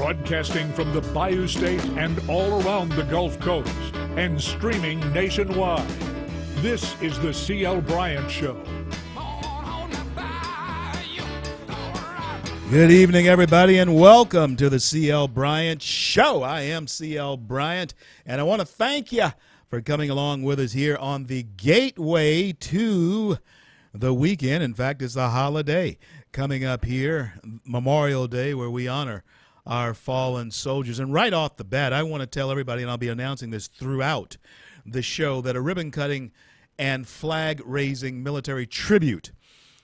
Broadcasting from the Bayou State and all around the Gulf Coast and streaming nationwide. This is the C.L. Bryant Show. Good evening, everybody, and welcome to the C.L. Bryant Show. I am C.L. Bryant, and I want to thank you for coming along with us here on the gateway to the weekend. In fact, it's a holiday coming up here, Memorial Day, where we honor our fallen soldiers. And right off the bat, I want to tell everybody, and I'll be announcing this throughout the show, that a ribbon-cutting and flag-raising military tribute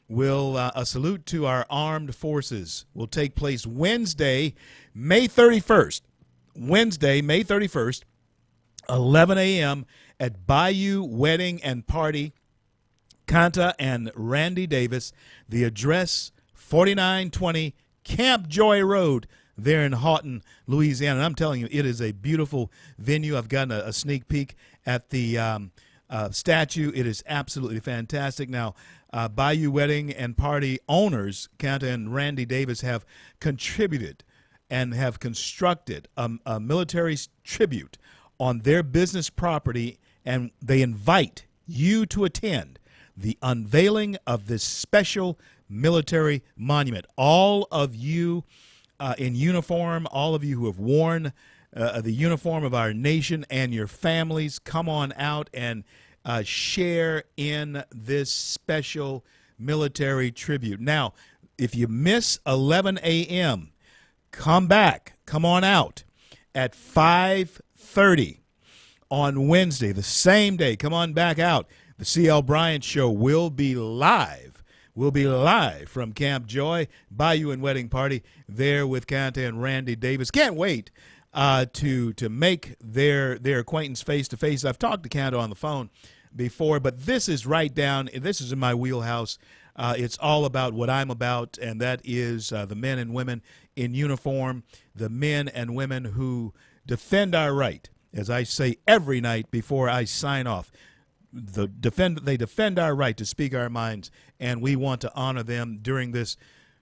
a salute to our armed forces will take place Wednesday, May 31st. Wednesday, May 31st, 11 a.m. at Bayou Wedding and Party, Kanta and Randy Davis. The address, 4920 Camp Joy Road there in Houghton, Louisiana. And I'm telling you, it is a beautiful venue. I've gotten a sneak peek at the statue. It is absolutely fantastic. Now, Bayou Wedding and Party owners, Kanta and Randy Davis, have contributed and have constructed a military tribute on their business property, and they invite you to attend the unveiling of this special military monument. All of you in uniform, all of you who have worn the uniform of our nation and your families, come on out and share in this special military tribute. Now, if you miss 11 a.m., come on out at 5:30 on Wednesday, the same day. Come on back out. The C.L. Bryant Show will be live. We'll be live from Camp Joy, Bayou and Wedding Party, there with Kanta and Randy Davis. Can't wait to make their acquaintance face to face. I've talked to Kanta on the phone before, but this is this is in my wheelhouse. It's all about what I'm about, and that is the men and women in uniform, the men and women who defend our right, as I say every night before I sign off. They defend our right to speak our minds, and we want to honor them during this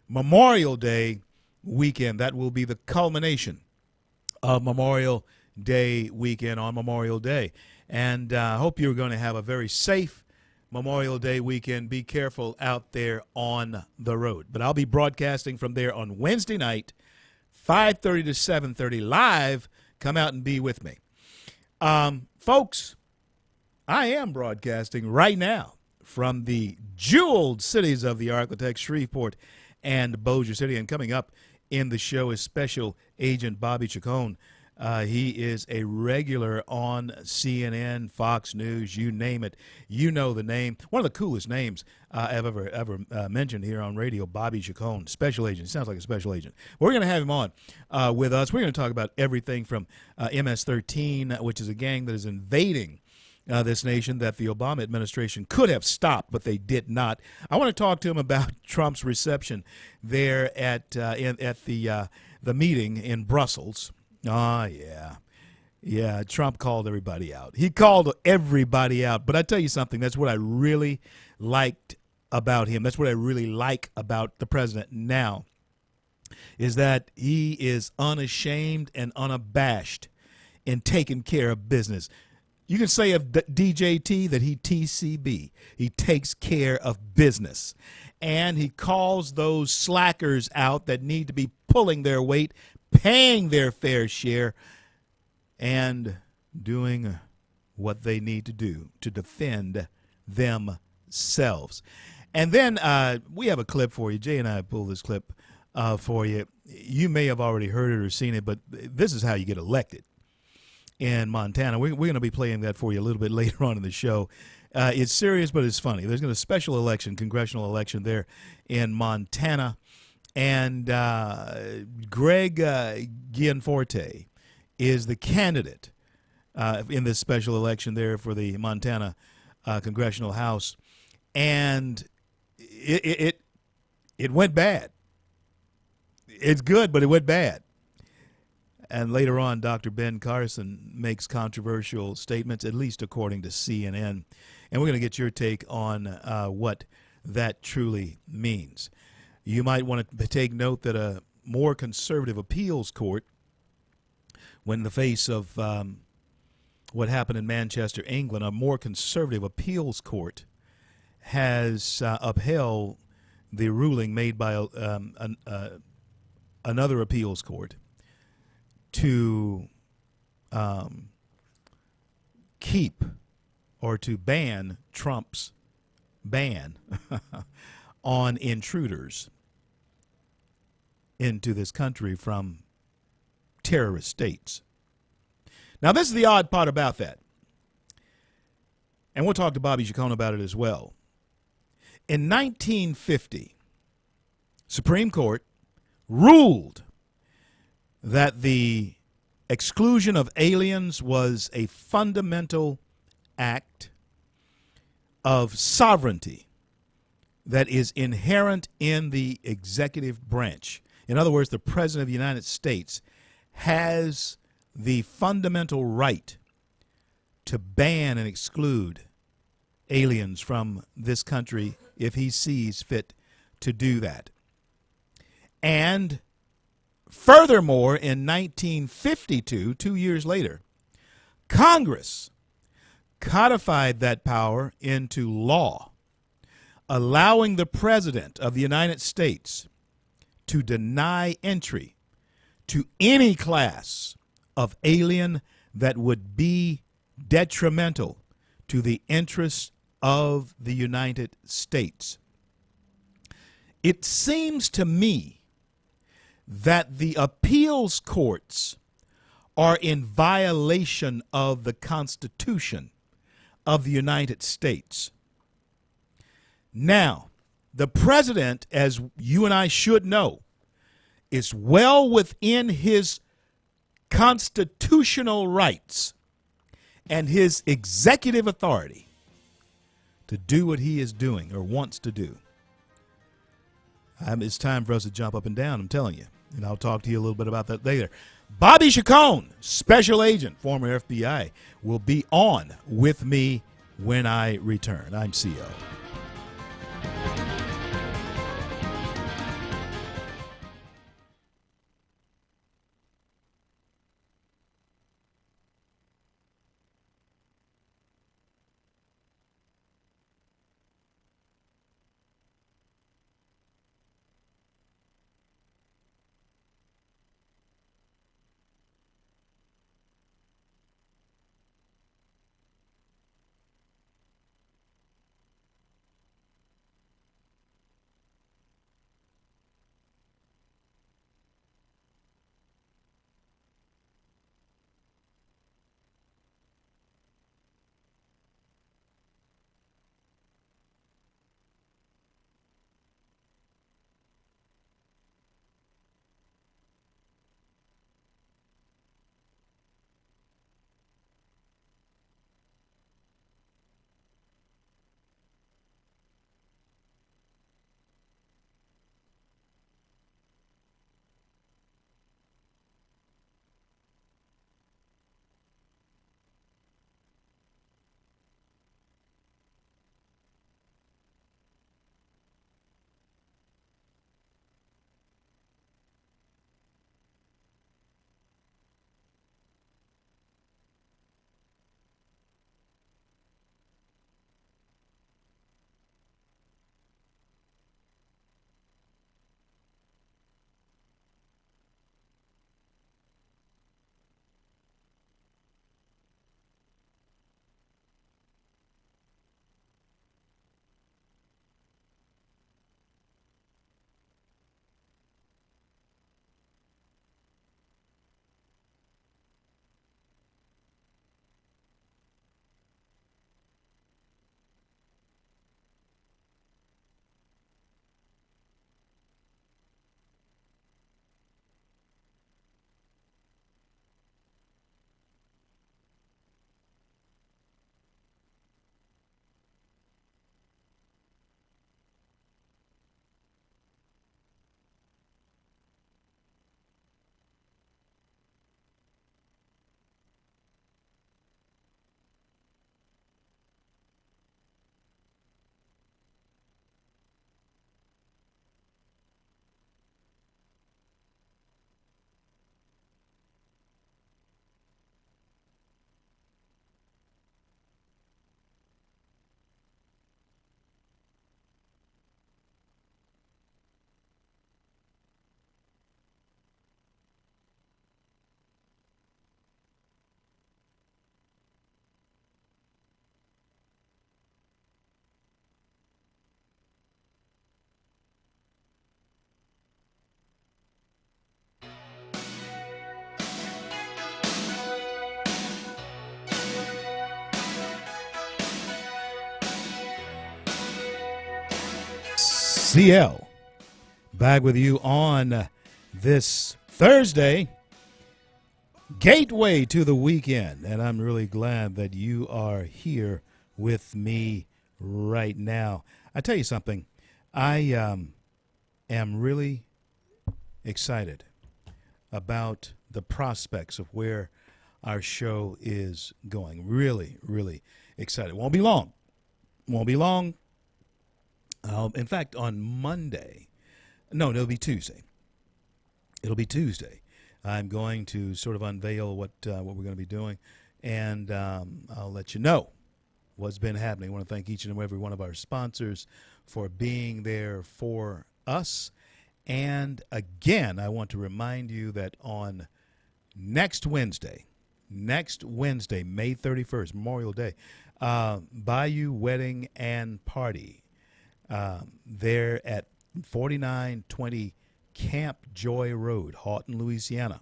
Memorial Day weekend. That will be the culmination of Memorial Day weekend on Memorial Day. And I hope you're going to have a very safe Memorial Day weekend. Be careful out there on the road. But I'll be broadcasting from there on Wednesday night, 5:30 to 7:30 live. Come out and be with me. Folks, I am broadcasting right now from the jeweled cities of the Architect, Shreveport and Bossier City. And coming up in the show is Special Agent Bobby Chacon. He is a regular on CNN, Fox News, you name it. You know the name. One of the coolest names I've ever mentioned here on radio, Bobby Chacon, special agent. Sounds like a special agent. We're going to have him on with us. We're going to talk about everything from MS-13, which is a gang that is invading this nation that the Obama administration could have stopped, but they did not. I want to talk to him about Trump's reception there at the meeting in Brussels. Yeah, Trump called everybody out. He called everybody out. But I tell you something, that's what I really liked about him. That's what I really like about the president now, is that he is unashamed and unabashed in taking care of business. You can say of DJT that he TCB. He takes care of business. And he calls those slackers out that need to be pulling their weight, paying their fair share, and doing what they need to do to defend themselves. And then we have a clip for you. Jay and I pulled this clip for you. You may have already heard it or seen it, but this is how you get elected in Montana. We're going to be playing that for you a little bit later on in the show. It's serious, but it's funny. There's going to be a special election, congressional election there in Montana. And Greg Gianforte is the candidate in this special election there for the Montana Congressional House. And it went bad. It's good, but it went bad. And later on, Dr. Ben Carson makes controversial statements, at least according to CNN. And we're going to get your take on what that truly means. You might want to take note that a more conservative appeals court when in the face of what happened in Manchester, England, a more conservative appeals court has upheld the ruling made by another appeals court to keep or to ban Trump's ban on intruders into this country from terrorist states. Now, this is the odd part about that. And we'll talk to Bobby Chacon about it as well. In 1950, Supreme Court ruled that the exclusion of aliens was a fundamental act of sovereignty that is inherent in the executive branch. In other words, the President of the United States has the fundamental right to ban and exclude aliens from this country if he sees fit to do that. And furthermore, in 1952, 2 years later, Congress codified that power into law, allowing the President of the United States to deny entry to any class of alien that would be detrimental to the interests of the United States. It seems to me that the appeals courts are in violation of the Constitution of the United States. Now, the president, as you and I should know, is well within his constitutional rights and his executive authority to do what he is doing or wants to do. It's time for us to jump up and down, I'm telling you. And I'll talk to you a little bit about that later. Bobby Chacon, special agent, former FBI, will be on with me when I return. I'm CO. CL, back with you on this Thursday, gateway to the weekend. And I'm really glad that you are here with me right now. I tell you something, I am really excited about the prospects of where our show is going. Really, really excited. Won't be long. In fact, on Monday, no, it'll be Tuesday. I'm going to sort of unveil what we're going to be doing, and I'll let you know what's been happening. I want to thank each and every one of our sponsors for being there for us. And again, I want to remind you that on next Wednesday, May 31st, Memorial Day, Bayou Wedding and Party, there at 4920 Camp Joy Road, Houghton, Louisiana.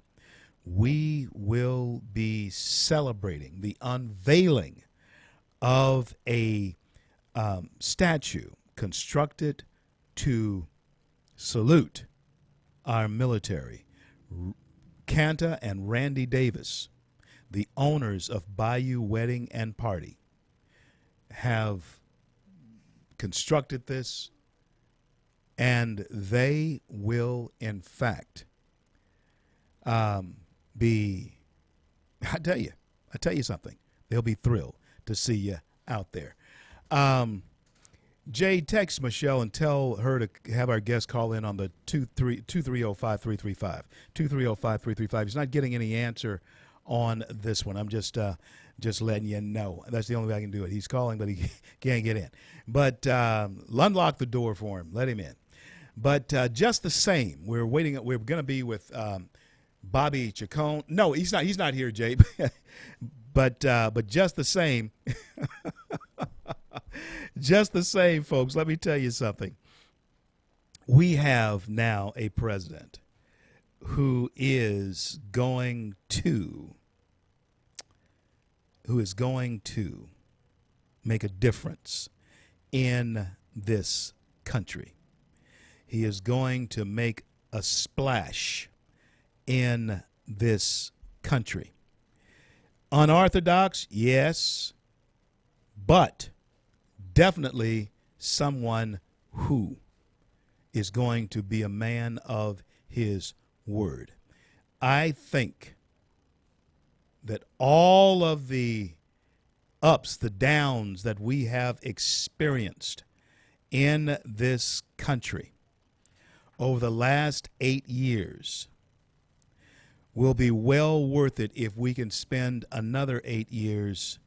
We will be celebrating the unveiling of a statue constructed to salute our military. Kanta and Randy Davis, the owners of Bayou Wedding and Party, have constructed this, and they will, in fact, be, I tell you something, they'll be thrilled to see you out there. Jay, text Michelle and tell her to have our guest call in on the 230-5335. 230-5335. He's not getting any answer on this one. I'm just letting you know. That's the only way I can do it. He's calling, but he can't get in. But unlock the door for him. Let him in. But just the same, we're waiting. We're going to be with Bobby Chacon. No, he's not. He's not here, Jay. But just the same. Just the same, folks, let me tell you something. We have now a president who is going to make a difference in this country. He is going to make a splash in this country. Unorthodox, yes, but definitely someone who is going to be a man of his word. I think that all of the ups, the downs that we have experienced in this country over the last 8 years will be well worth it if we can spend another 8 years.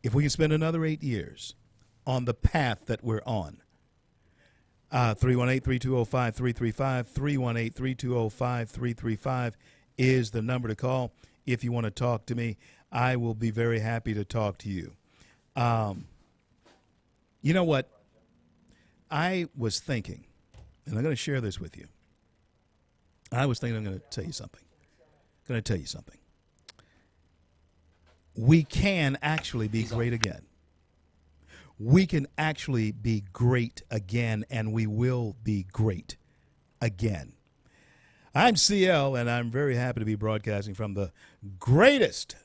If we can spend another 8 years on the path that we're on. 318-3205-335, 318-3205-335 is the number to call if you want to talk to me. I will be very happy to talk to you. You know what? I was thinking, and I'm going to share this with you. I'm going to tell you something. We can actually be great again. We can actually be great again, and we will be great again. I'm CL, and I'm very happy to be broadcasting from the greatest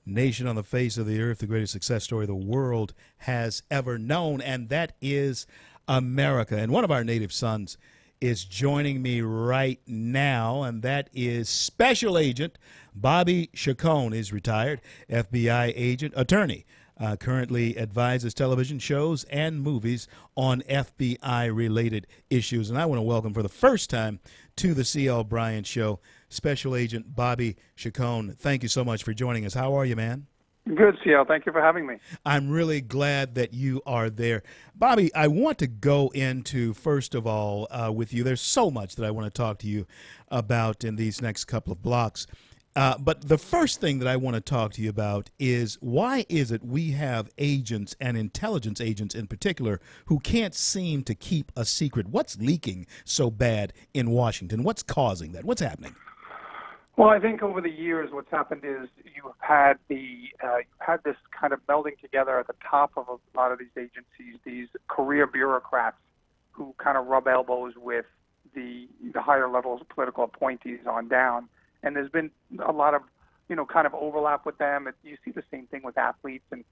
nation on the face of the earth, the greatest success story the world has ever known, and that is America. And one of our native sons is joining me right now, and that is Special Agent Bobby Chacon. Is retired FBI agent, attorney, currently advises television shows and movies on FBI-related issues. And I want to welcome for the first time to the C.L. Bryant Show, Special Agent Bobby Chacon. Thank you so much for joining us. How are you, man? Good, CL. Thank you for having me. I'm really glad that you are there. Bobby, I want to go into, first of all, with you. There's so much that I want to talk to you about in these next couple of blocks. But the first thing that I want to talk to you about is why is it we have agents and intelligence agents in particular who can't seem to keep a secret? What's leaking so bad in Washington? What's causing that? What's happening? Well, I think over the years, what's happened is you've had this kind of melding together at the top of a lot of these agencies, these career bureaucrats who kind of rub elbows with the higher levels of political appointees on down. And there's been a lot of, kind of overlap with them. You see the same thing with athletes and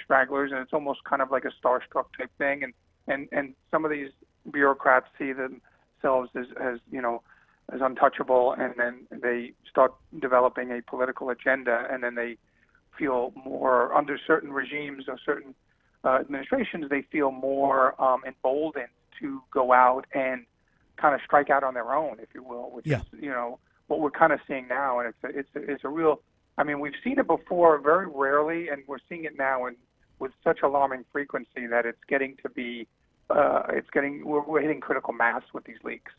stragglers, and it's almost kind of like a starstruck type thing. And some of these bureaucrats see themselves as untouchable, and then they start developing a political agenda, and then they feel more under certain regimes or certain administrations, they feel more emboldened to go out and kind of strike out on their own, if you will, which is what we're kind of seeing now, and it's a real. I mean, we've seen it before, very rarely, and we're seeing it now with such alarming frequency that it's getting to be. We're hitting critical mass with these leaks.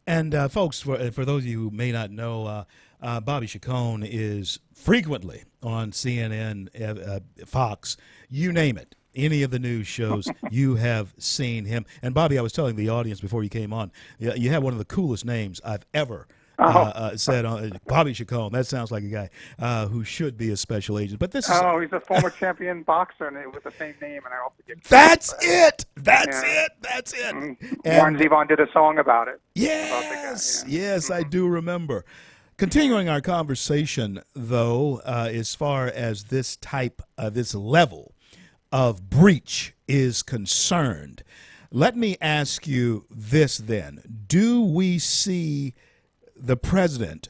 And folks, for those of you who may not know, Bobby Chacon is frequently on CNN, Fox, you name it. Any of the news shows, you have seen him. And Bobby, I was telling the audience before you came on, you have one of the coolest names I've ever said on Bobby Chacon. That sounds like a guy who should be a special agent. But this is he's a former champion boxer with the same name, and I also get That's it. And Warren Zevon did a song about it. Yes, about the guy, yes, I do remember. Continuing our conversation, though, as far as this level of breach is concerned, let me ask you this then. Do we see the president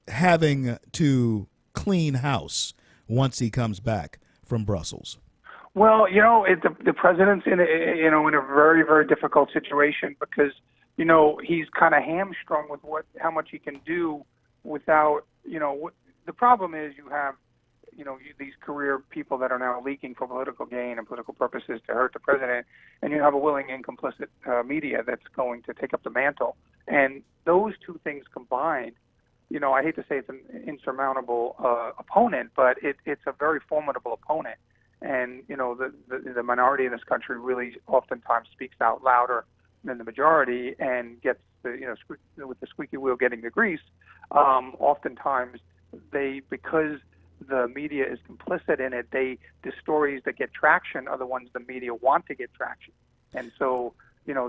having to clean house once he comes back from Brussels? Well, the president's in a very, very difficult situation because, he's kind of hamstrung with how much he can do without, the problem is you have, these career people that are now leaking for political gain and political purposes to hurt the president, and you have a willing and complicit media that's going to take up the mantle. And those two things combined, I hate to say it's an insurmountable opponent, but it's a very formidable opponent. And, the minority in this country really oftentimes speaks out louder than the majority and gets with the squeaky wheel getting the grease. Oftentimes because the media is complicit in it, the stories that get traction are the ones the media want to get traction. And so, it's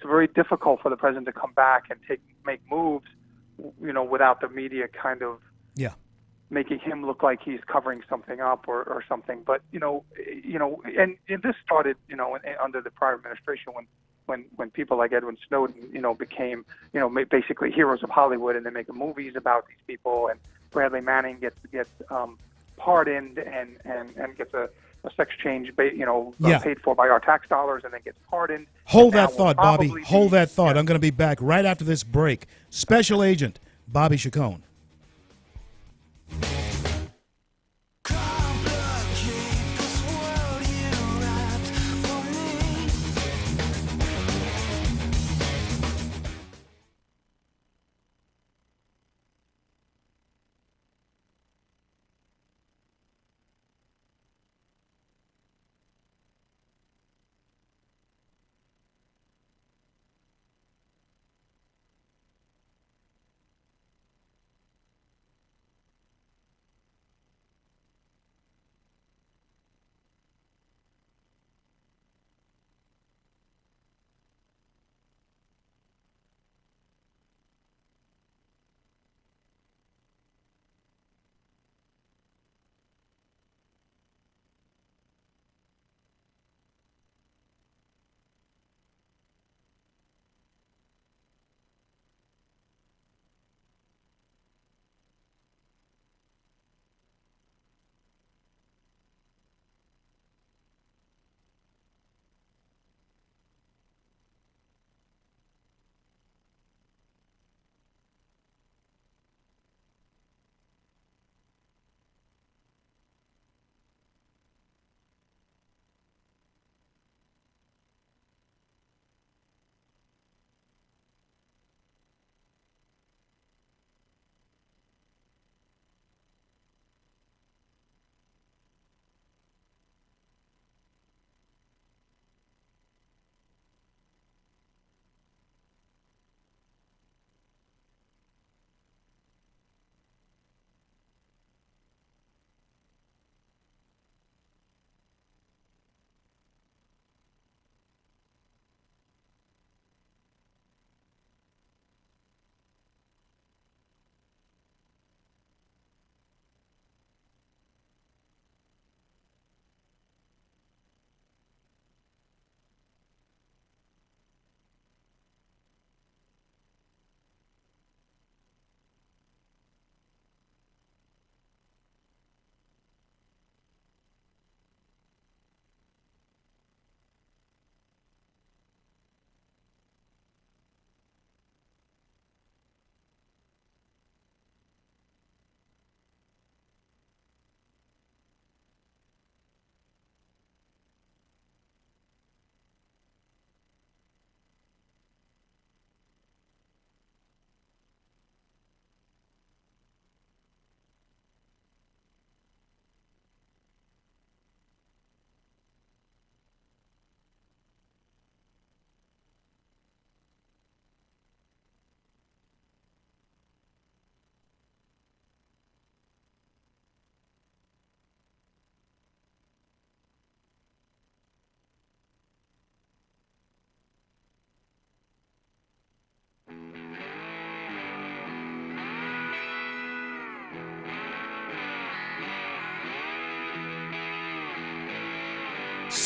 very difficult for the president to come back and make moves, without the media kind of making him look like he's covering something up or something. But and this started under the prior administration when people like Edward Snowden became basically heroes of Hollywood, and they're making movies about these people, and Bradley Manning gets pardoned and gets a sex change paid for by our tax dollars, and then gets pardoned. Hold that thought, Bobby. Hold that thought. I'm going to be back right after this break. Special Agent Bobby Chacon.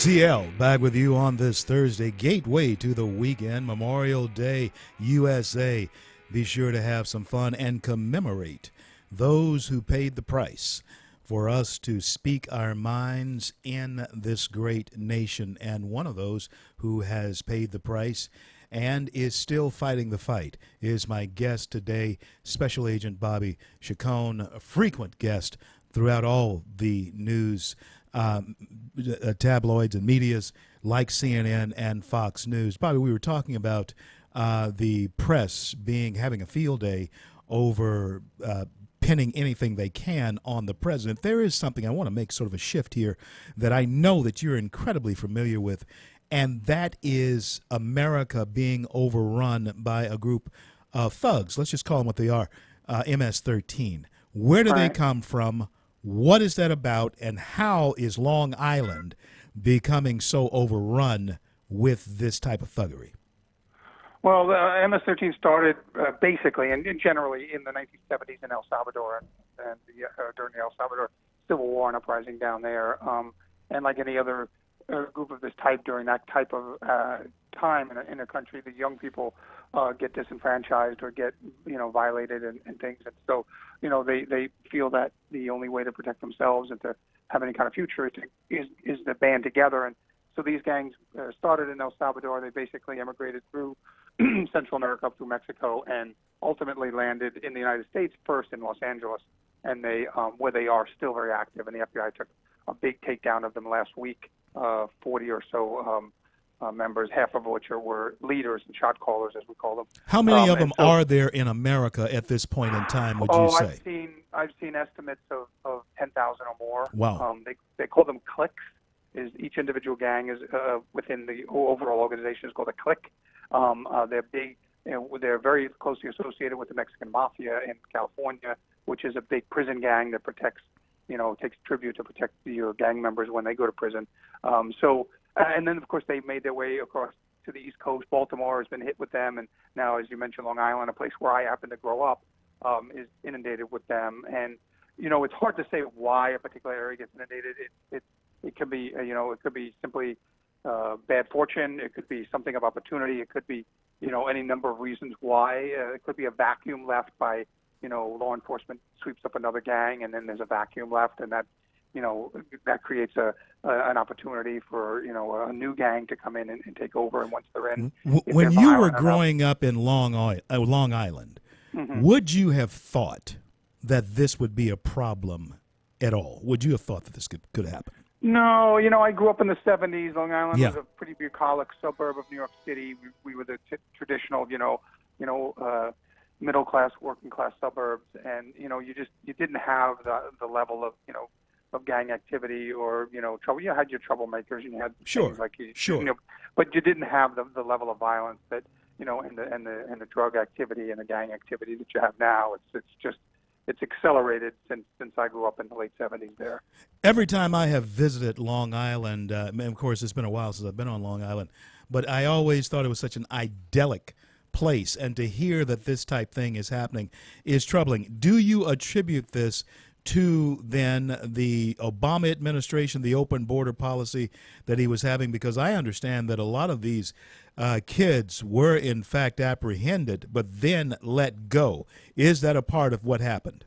CL back with you on this Thursday, gateway to the weekend, Memorial Day, USA. Be sure to have some fun and commemorate those who paid the price for us to speak our minds in this great nation. And one of those who has paid the price and is still fighting the fight is my guest today, Special Agent Bobby Chacon, a frequent guest throughout all the news tabloids and medias like CNN and Fox News. Bobby, we were talking about the press having a field day over pinning anything they can on the president. There is something I want to make sort of a shift here that I know that you're incredibly familiar with, and that is America being overrun by a group of thugs. Let's just call them what they are, MS-13. Where do they come from? What is that about, and how is Long Island becoming so overrun with this type of thuggery? Well, MS-13 started basically and generally in the 1970s in El Salvador and during the El Salvador Civil War and uprising down there. And like any other group of this type during that type of time in a country, the young people get disenfranchised or get violated and things, and so they feel that the only way to protect themselves and to have any kind of future is to band together. And so these gangs started in El Salvador. They basically immigrated through Central America up through Mexico and ultimately landed in the United States, first in Los Angeles, and they where they are still very active. And the FBI took a big takedown of them last week. 40 or so members, half of which were leaders and shot callers, as we call them. How many of them are there in America at this point in time, would you say? I've seen estimates of 10,000 or more. Wow. They call them cliques. Each individual gang is within the overall organization is called a clique. They're big. They're very closely associated with the Mexican Mafia in California, which is a big prison gang that protects, takes tribute to protect your gang members when they go to prison. And then, of course, they made their way across to the East Coast. Baltimore has been hit with them. And now, as you mentioned, Long Island, a place where I happen to grow up, is inundated with them. And, it's hard to say why a particular area gets inundated. It could be, it could be simply bad fortune. It could be something of opportunity. It could be, any number of reasons why. It could be a vacuum left by, law enforcement sweeps up another gang, and then there's a vacuum left, and that, that creates an opportunity for, a new gang to come in and take over. And once they're in, when you were growing up in Long Island, mm-hmm. would you have thought that this would be a problem at all? Would you have thought that this could happen? No, I grew up in the 70s. Long Island was a pretty bucolic suburb of New York City. We were the traditional, middle class, working class suburbs, and you didn't have the level of of gang activity or trouble. You had your troublemakers, and you had things like but you didn't have the level of violence that and the drug activity and the gang activity that you have now. It's accelerated since I grew up in the late 70s there. Every time I have visited Long Island, of course, it's been a while since I've been on Long Island, but I always thought it was such an idyllic place, and to hear that this type thing is happening is troubling. Do you attribute this to then the Obama administration, the open border policy that he was having? Because I understand that a lot of these kids were in fact apprehended but then let go. Is that a part of what happened?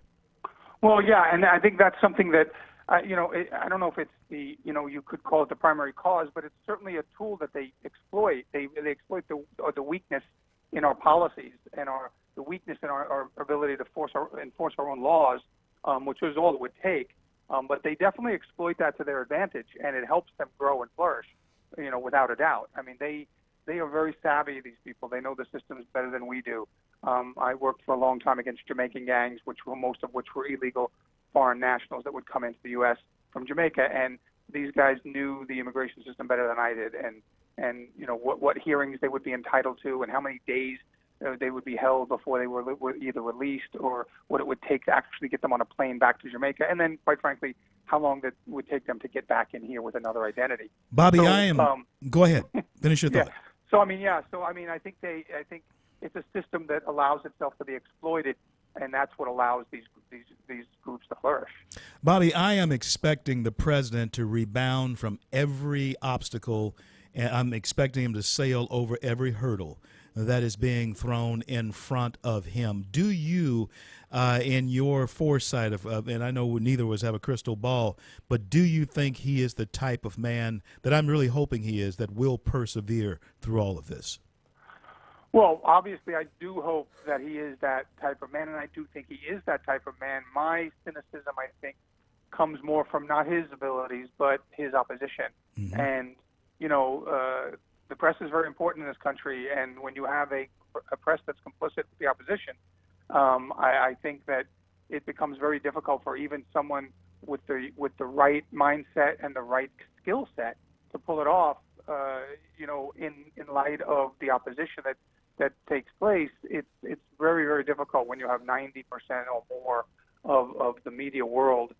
Well, yeah, and I think that's something that I don't know if it's the you could call it the primary cause, but it's certainly a tool that they exploit. They exploit the weakness in our policies and the weakness in our ability to enforce our own laws, which is all it would take. But they definitely exploit that to their advantage, and it helps them grow and flourish, without a doubt. I mean, they are very savvy, these people. They know the systems better than we do. I worked for a long time against Jamaican gangs, most of which were illegal foreign nationals that would come into the U.S. from Jamaica, and these guys knew the immigration system better than I did, and what hearings they would be entitled to and how many days they would be held before they were either released, or what it would take to actually get them on a plane back to Jamaica, and then, quite frankly, how long that would take them to get back in here with another identity. Bobby, go ahead. Finish your thought. Yeah. So I think it's a system that allows itself to be exploited, and that's what allows these these groups to flourish. Bobby, I am expecting the president to rebound from every obstacle, and I'm expecting him to sail over every hurdle that is being thrown in front of him. Do you, in your foresight and I know neither of us have a crystal ball, but do you think he is the type of man that I'm really hoping he is, that will persevere through all of this? Well, obviously, I do hope that he is that type of man, and I do think he is that type of man. My cynicism, I think, comes more from not his abilities, but his opposition. Mm-hmm. And, the press is very important in this country, and when you have a press that's complicit with the opposition, I think that it becomes very difficult for even someone with the right mindset and the right skill set to pull it off. In light of the opposition that takes place, it's very, very difficult when you have 90% or more of the media world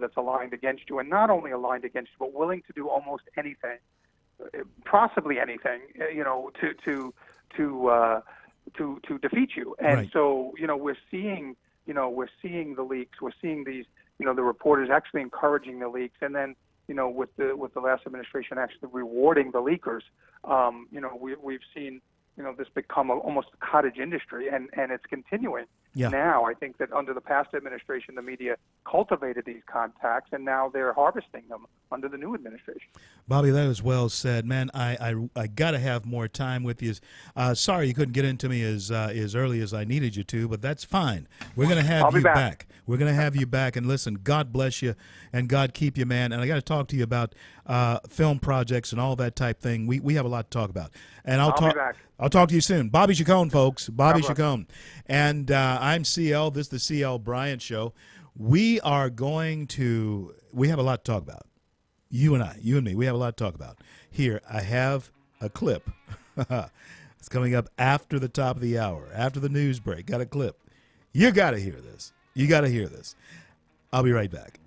that's aligned against you, and not only aligned against you, but willing to do almost anything, possibly anything, to defeat you. And right. So we're seeing the leaks, we're seeing these the reporters actually encouraging the leaks, and then with the last administration actually rewarding the leakers. We've seen this become almost a cottage industry, and it's continuing. Yeah. Now, I think that under the past administration, the media cultivated these contacts, and now they're harvesting them under the new administration. Bobby, that was well said, man. I got to have more time with you. Sorry you couldn't get into me as early as I needed you to, but that's fine. We're going to have you back. We're going to have you back. And listen, God bless you, and God keep you, man. And I got to talk to you about film projects and all that type thing. We have a lot to talk about. And I'll talk to you soon. Bobby Chacon, folks. Bobby Chacon. And I'm CL. This is the CL Bryant Show. We have a lot to talk about. You and me, we have a lot to talk about. Here, I have a clip. It's coming up after the top of the hour, after the news break. Got a clip. You got to hear this. You got to hear this. I'll be right back.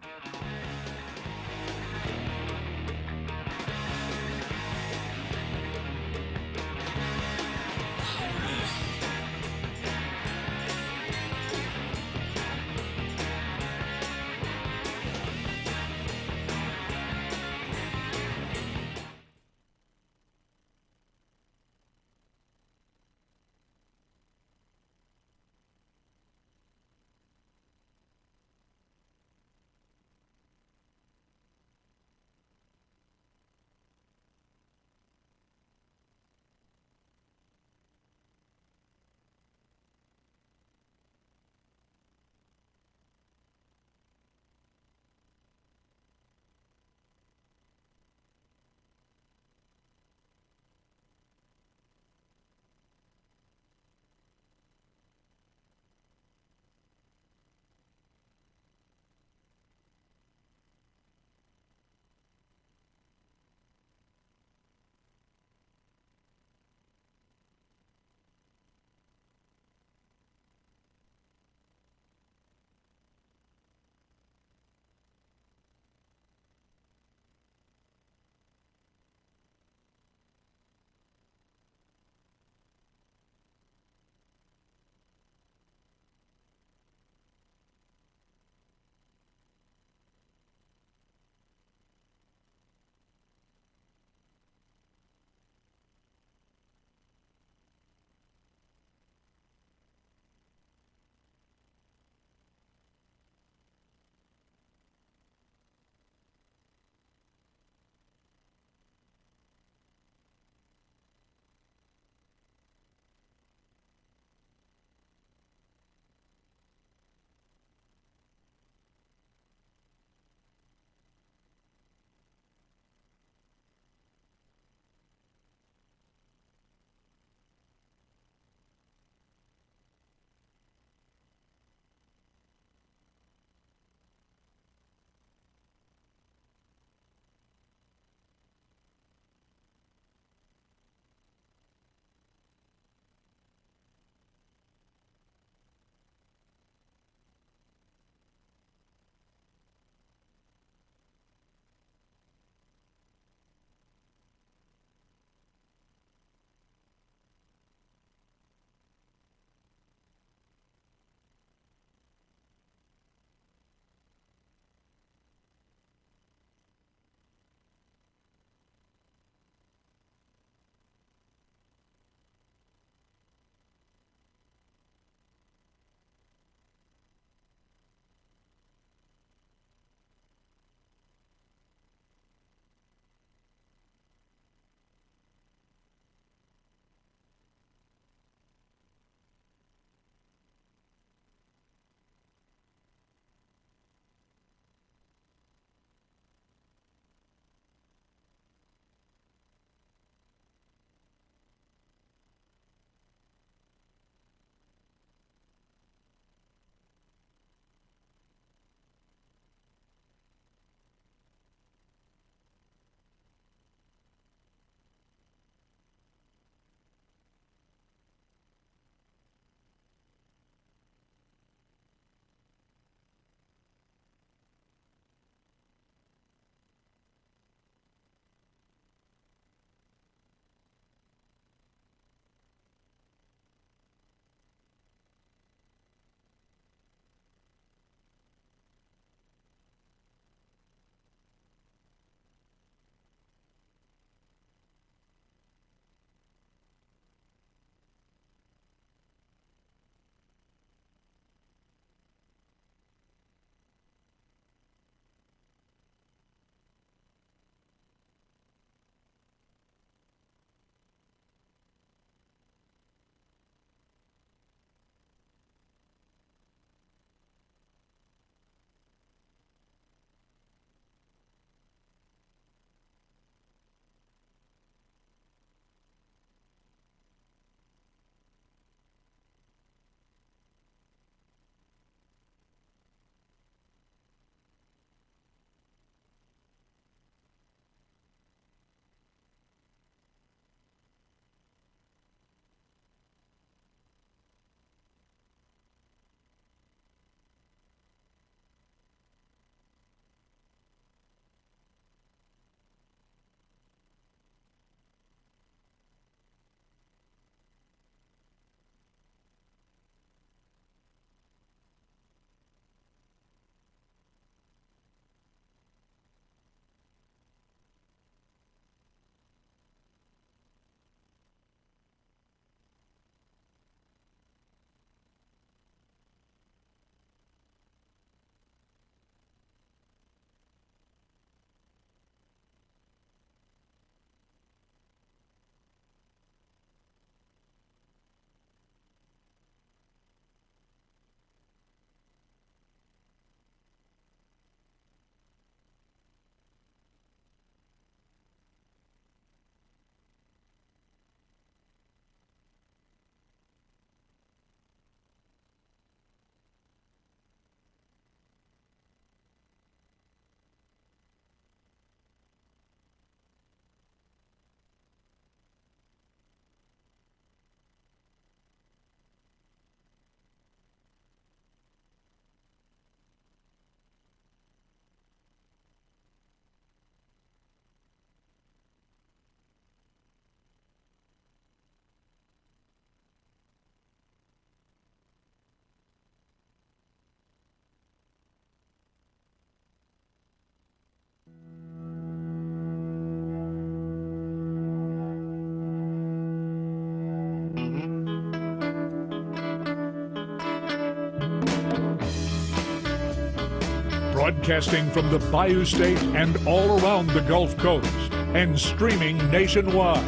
Broadcasting from the Bayou State and all around the Gulf Coast and streaming nationwide.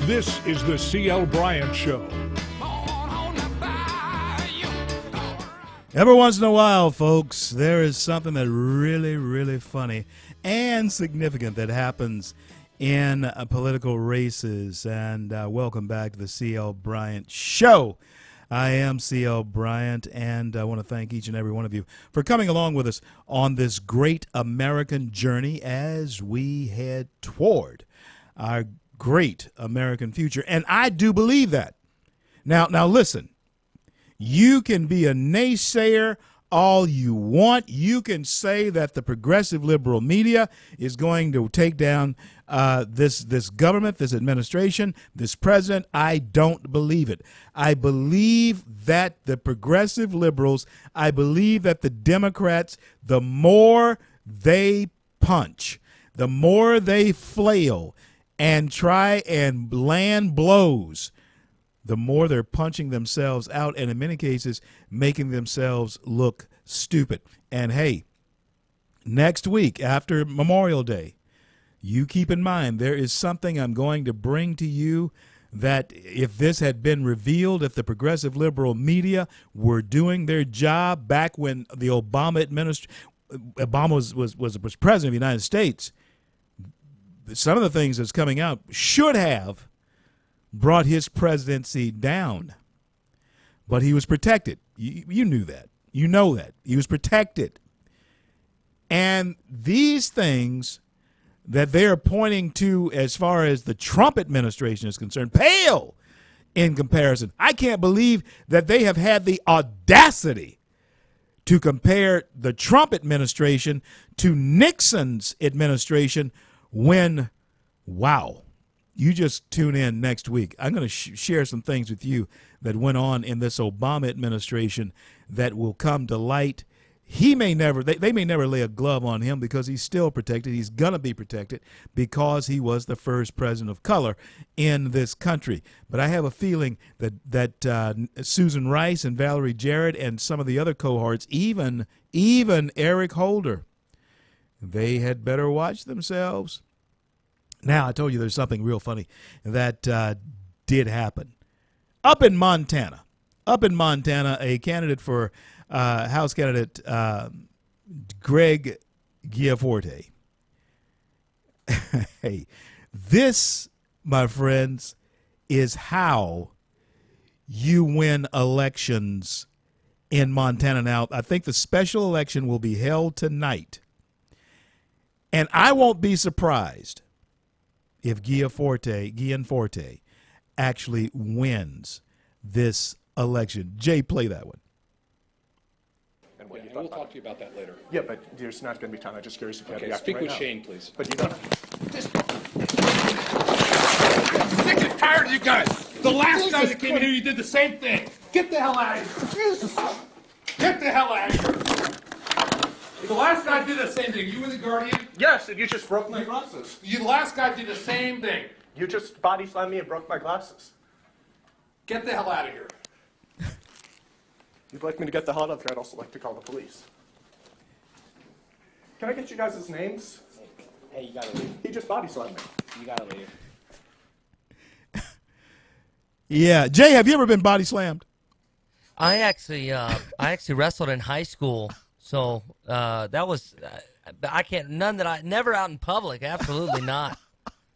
This is the C.L. Bryant Show. Every once in a while, folks, there is something that really, really funny and significant that happens in political races. And welcome back to the C.L. Bryant Show. I am C.L. Bryant, and I want to thank each and every one of you for coming along with us on this great American journey as we head toward our great American future. And I do believe that. Now listen, you can be a naysayer all you want. You can say that the progressive liberal media is going to take down this government, this administration, this president. I don't believe it. I believe that the progressive liberals, I believe that the Democrats, the more they punch, the more they flail and try and land blows, the more they're punching themselves out and in many cases making themselves look stupid. And hey, next week after Memorial Day, you keep in mind there is something I'm going to bring to you that if this had been revealed, if the progressive liberal media were doing their job back when the Obama was president of the United States, some of the things that's coming out should have brought his presidency down. But he was protected. You knew that. You know that. He was protected. And these things that they are pointing to as far as the Trump administration is concerned pale in comparison. I can't believe that they have had the audacity to compare the Trump administration to Nixon's administration when, wow. You just tune in next week. I'm going to share some things with you that went on in this Obama administration that will come to light. They may never lay a glove on him because he's still protected. He's going to be protected because he was the first president of color in this country. But I have a feeling that Susan Rice and Valerie Jarrett and some of the other cohorts, even Eric Holder, they had better watch themselves. Now, I told you there's something real funny that did happen. Up in Montana, a candidate for House candidate Greg Giaforte. Hey, this, my friends, is how you win elections in Montana. Now, I think the special election will be held tonight. And I won't be surprised if Gianforte actually wins this election. Jay, play that one. And we'll talk to you about that later. Yeah, but there's not going to be time. I'm just curious if you have the Speak right with now. Shane, please. But you don't. Sick and tired of you guys. The last time that came in here, you did the same thing. Get the hell out of here. Jesus. Get the hell out of here. The last guy did the same thing. You were the guardian. Yes, and you just broke my glasses. The last guy did the same thing. You just body slammed me and broke my glasses. Get the hell out of here. If you'd like me to get the hell out of here, I'd also like to call the police. Can I get you guys' names? Hey, you gotta leave. He just body slammed me. You gotta leave. Yeah. Jay, have you ever been body slammed? I actually wrestled in high school, so that was I can't never out in public. Absolutely not.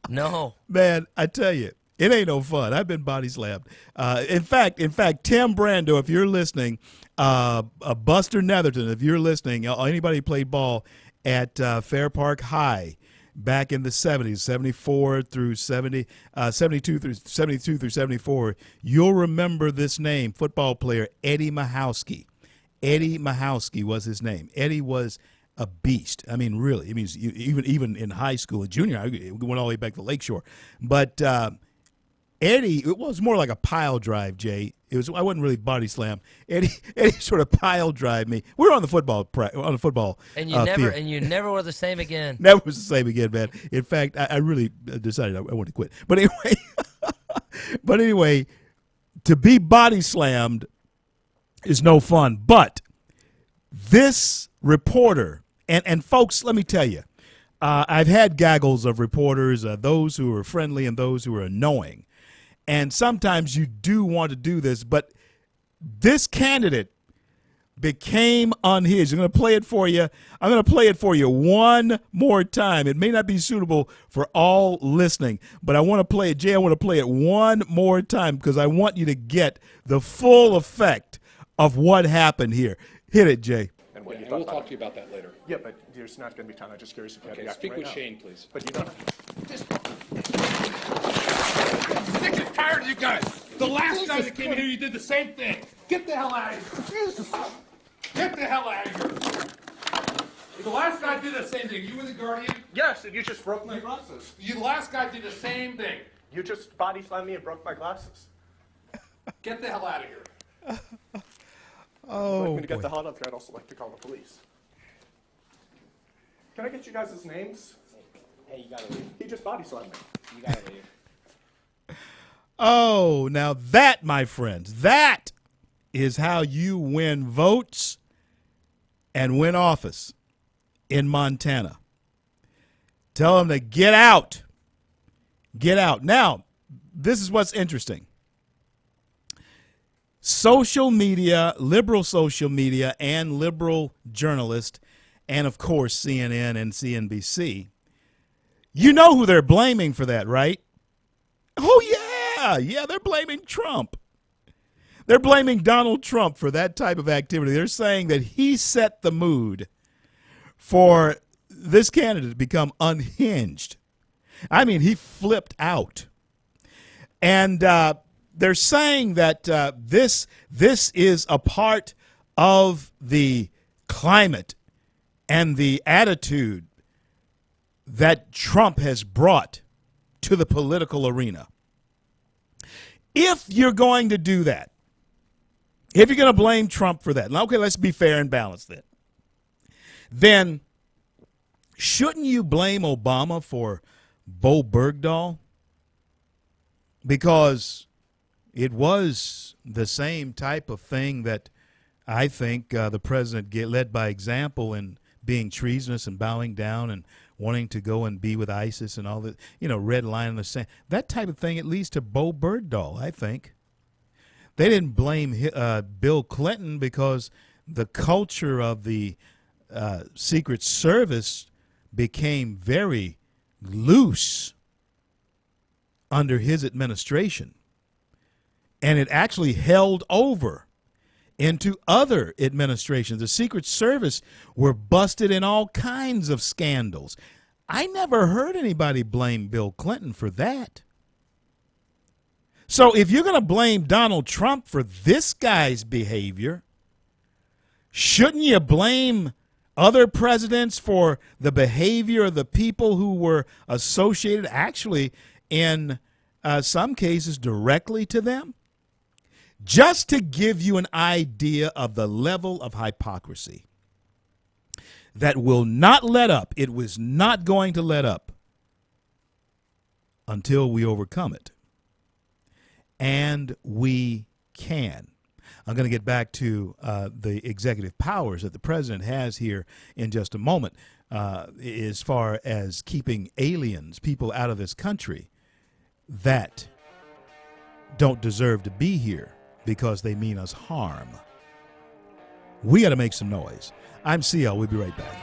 No. Man, I tell you, it ain't no fun. I've been body slammed. In fact, Tim Brando, if you're listening, Buster Netherton, if you're listening, anybody who played ball at Fair Park High back in the 70s, 74 through 70, 72 through 74, you'll remember this name, football player Eddie Mahowski. Eddie Mahowski was his name. Eddie was a beast. I mean, really. I mean, even in high school, junior, we went all the way back to Lakeshore. But Eddie, it was more like a pile drive, Jay. I wasn't really body slam. Eddie sort of pile drive me. We were on the football And you field. never were the same again. Never was the same again, man. In fact, I really decided I wanted to quit. But anyway, to be body slammed is no fun. But this reporter And folks, let me tell you, I've had gaggles of reporters, those who are friendly and those who are annoying. And sometimes you do want to do this, but this candidate became unhinged. I'm going to play it for you. I'm going to play it for you one more time. It may not be suitable for all listening, but I want to play it. Jay, I want to play it one more time because I want you to get the full effect of what happened here. Hit it, Jay. And we'll talk to you about that later. Yeah, but there's not going to be time. I'm just curious if you Okay, have the speak action with right Shane, now. please. But you don't. Sick and tired of you guys. The last time that came in here, you did the same thing. Get the hell out of here. Get the hell out of here. The last guy did the same thing. You were the guardian. Yes, and you just broke my glasses. The last guy did the same thing. You just body slammed me and broke my glasses. Get the hell out of here. Oh, If you'd like me to get boy. the hot up here, I'd also like to call the police. Can I get you guys' names? Hey, you gotta leave. He just body slammed me. You gotta leave. Oh, now that, my friends, that is how you win votes and win office in Montana. Tell them to get out. Get out. Now, this is what's interesting. Social media, liberal social media, and liberal journalists, and of course CNN and CNBC, you know who they're blaming for that, right? Oh, yeah, they're blaming Trump. They're blaming Donald Trump for that type of activity. They're saying that he set the mood for this candidate to become unhinged. I mean, he flipped out. And they're saying that this is a part of the climate and the attitude that Trump has brought to the political arena. If you're going to do that, if you're going to blame Trump for that, okay, let's be fair and balanced then shouldn't you blame Obama for Bo Bergdahl? Because it was the same type of thing that I think the president led by example in being treasonous and bowing down and wanting to go and be with ISIS and all that, red line in the sand. That type of thing, it leads to Bo Bergdahl, I think. They didn't blame Bill Clinton because the culture of the Secret Service became very loose under his administration. And it actually held over into other administrations. The Secret Service were busted in all kinds of scandals. I never heard anybody blame Bill Clinton for that. So if you're going to blame Donald Trump for this guy's behavior, shouldn't you blame other presidents for the behavior of the people who were associated, actually in some cases directly to them? Just to give you an idea of the level of hypocrisy that will not let up. It was not going to let up until we overcome it. And we can. I'm going to get back to the executive powers that the president has here in just a moment as far as keeping aliens, people out of this country that don't deserve to be here because they mean us harm. We got to make some noise. I'm CL. We'll be right back.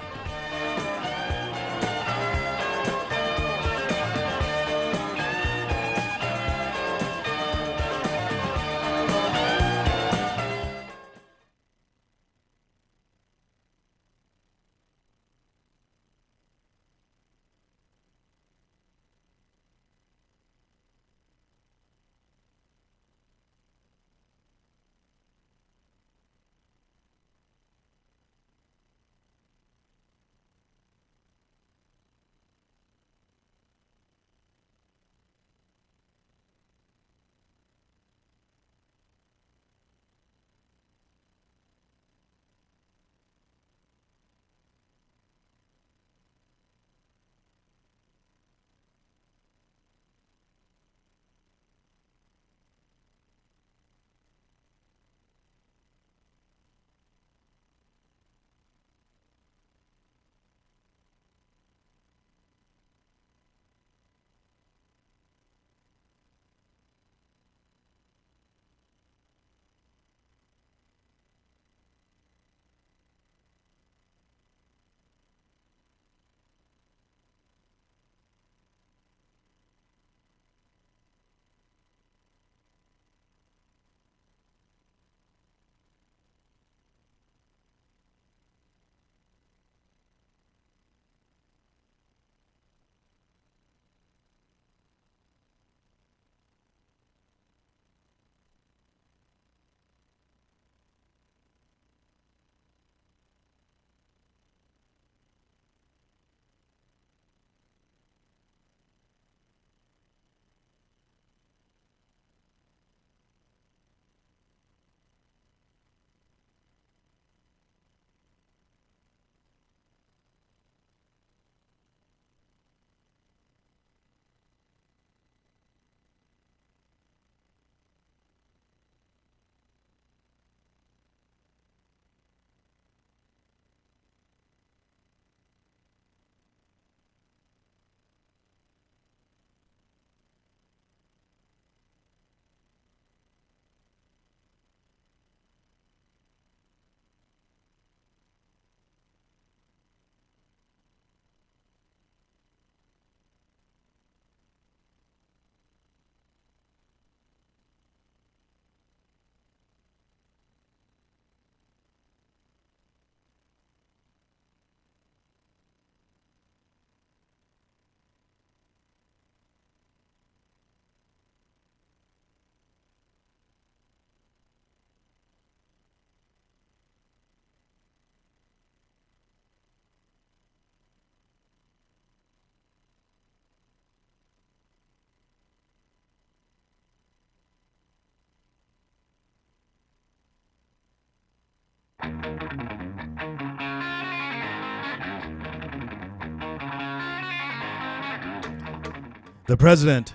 The president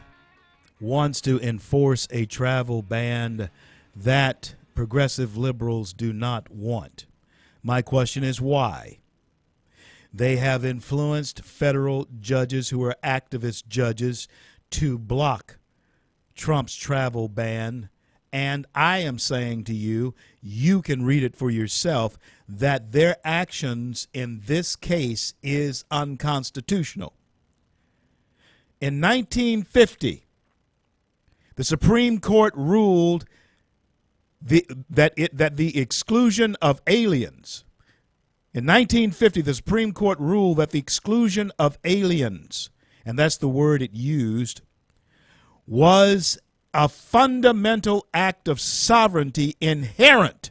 wants to enforce a travel ban that progressive liberals do not want. My question is why? They have influenced federal judges who are activist judges to block Trump's travel ban. And I am saying to you, you can read it for yourself, that their actions in this case is unconstitutional. In 1950, the Supreme Court ruled that the exclusion of aliens. In 1950, the Supreme Court ruled that the exclusion of aliens, and that's the word it used, was a fundamental act of sovereignty inherent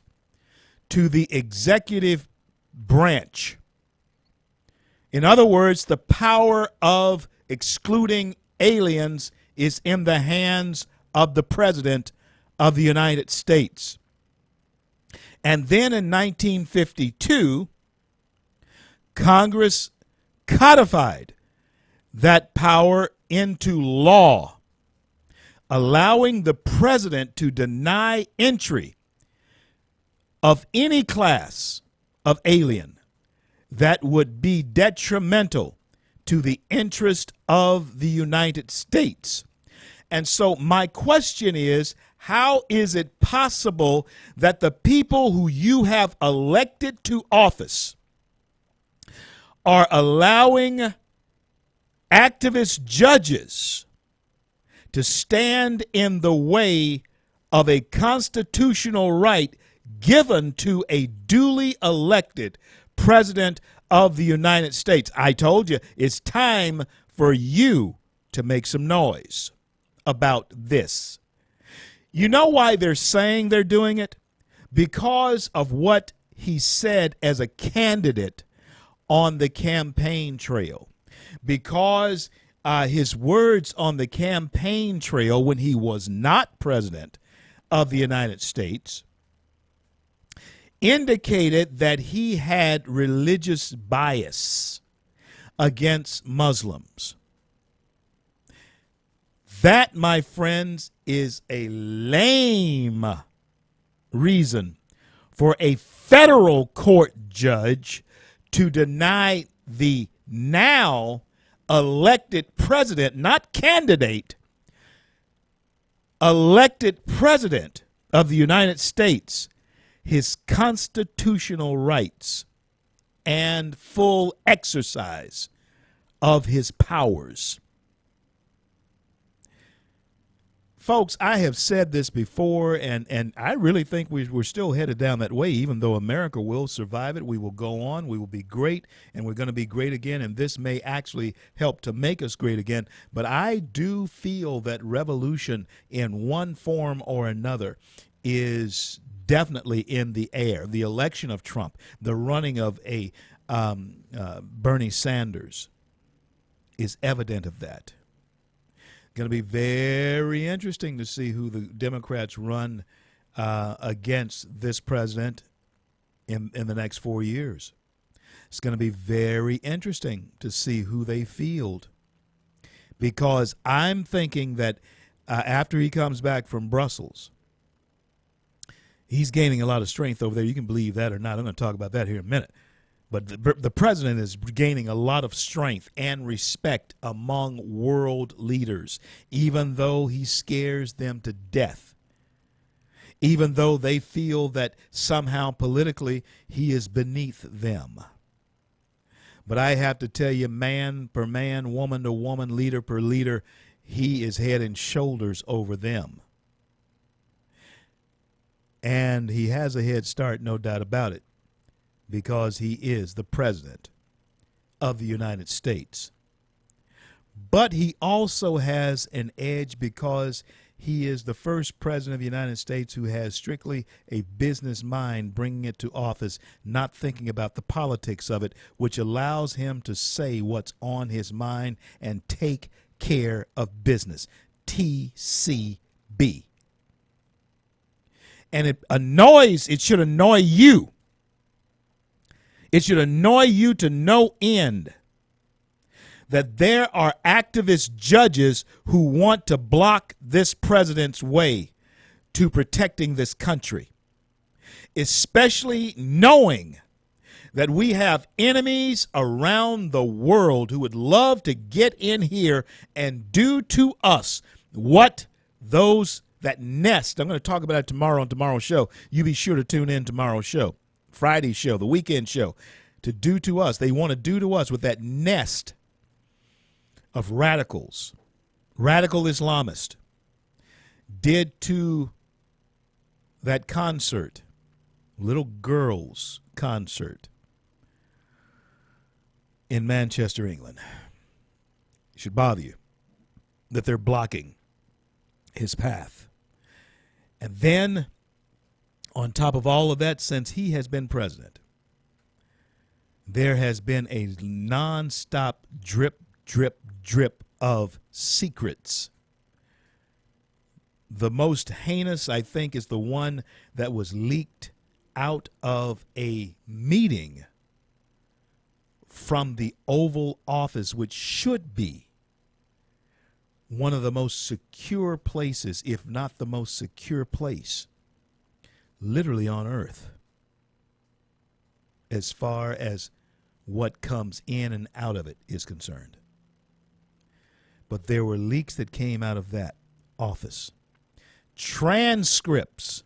to the executive branch. In other words, the power of excluding aliens is in the hands of the President of the United States. And then in 1952, Congress codified that power into law, allowing the President to deny entry of any class of alien that would be detrimental to the interest of the United States. And so my question is, how is it possible that the people who you have elected to office are allowing activist judges to stand in the way of a constitutional right given to a duly elected President of the United States? I told you, it's time for you to make some noise about this. You know why they're saying they're doing it? Because of what he said as a candidate on the campaign trail. Because his words on the campaign trail when he was not president of the United States indicated that he had religious bias against Muslims. That, my friends, is a lame reason for a federal court judge to deny the now elected president, not candidate, elected president of the United States, his constitutional rights and full exercise of his powers. Folks, I have said this before, and I really think we're still headed down that way, even though America will survive it. We will go on. We will be great, and we're going to be great again, and this may actually help to make us great again. But I do feel that revolution in one form or another is definitely in the air. The election of Trump, the running of a Bernie Sanders is evident of that. Going to be very interesting to see who the Democrats run against this president in the next 4 years. It's going to be very interesting to see who they field, because I'm thinking that after he comes back from Brussels, he's gaining a lot of strength over there. You can believe that or not. I'm going to talk about that here in a minute. But the president is gaining a lot of strength and respect among world leaders, even though he scares them to death, even though they feel that somehow politically he is beneath them. But I have to tell you, man per man, woman to woman, leader per leader, he is head and shoulders over them. And he has a head start, no doubt about it, because he is the president of the United States. But he also has an edge because he is the first president of the United States who has strictly a business mind, bringing it to office, not thinking about the politics of it, which allows him to say what's on his mind and take care of business. TCB. And it should annoy you. It should annoy you to no end that there are activist judges who want to block this president's way to protecting this country, especially knowing that we have enemies around the world who would love to get in here and do to us what those that nest. I'm going to talk about it tomorrow on tomorrow's show. You be sure to tune in tomorrow's show, Friday's show, the weekend show, to do to us. They want to do to us with that nest of radicals, radical Islamists, did to that concert, little girls' concert in Manchester, England. It should bother you that they're blocking his path. And then, on top of all of that, since he has been president, there has been a nonstop drip, drip, drip of secrets. The most heinous, I think, is the one that was leaked out of a meeting from the Oval Office, which should be one of the most secure places, if not the most secure place, literally on earth, as far as what comes in and out of it is concerned. But there were leaks that came out of that office. Transcripts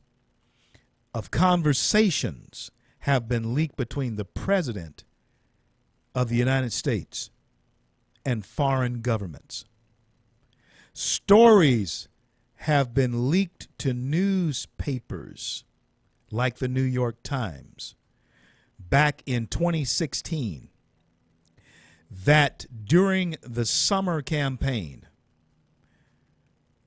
of conversations have been leaked between the president of the United States and foreign governments. Stories have been leaked to newspapers like the New York Times back in 2016 that during the summer campaign,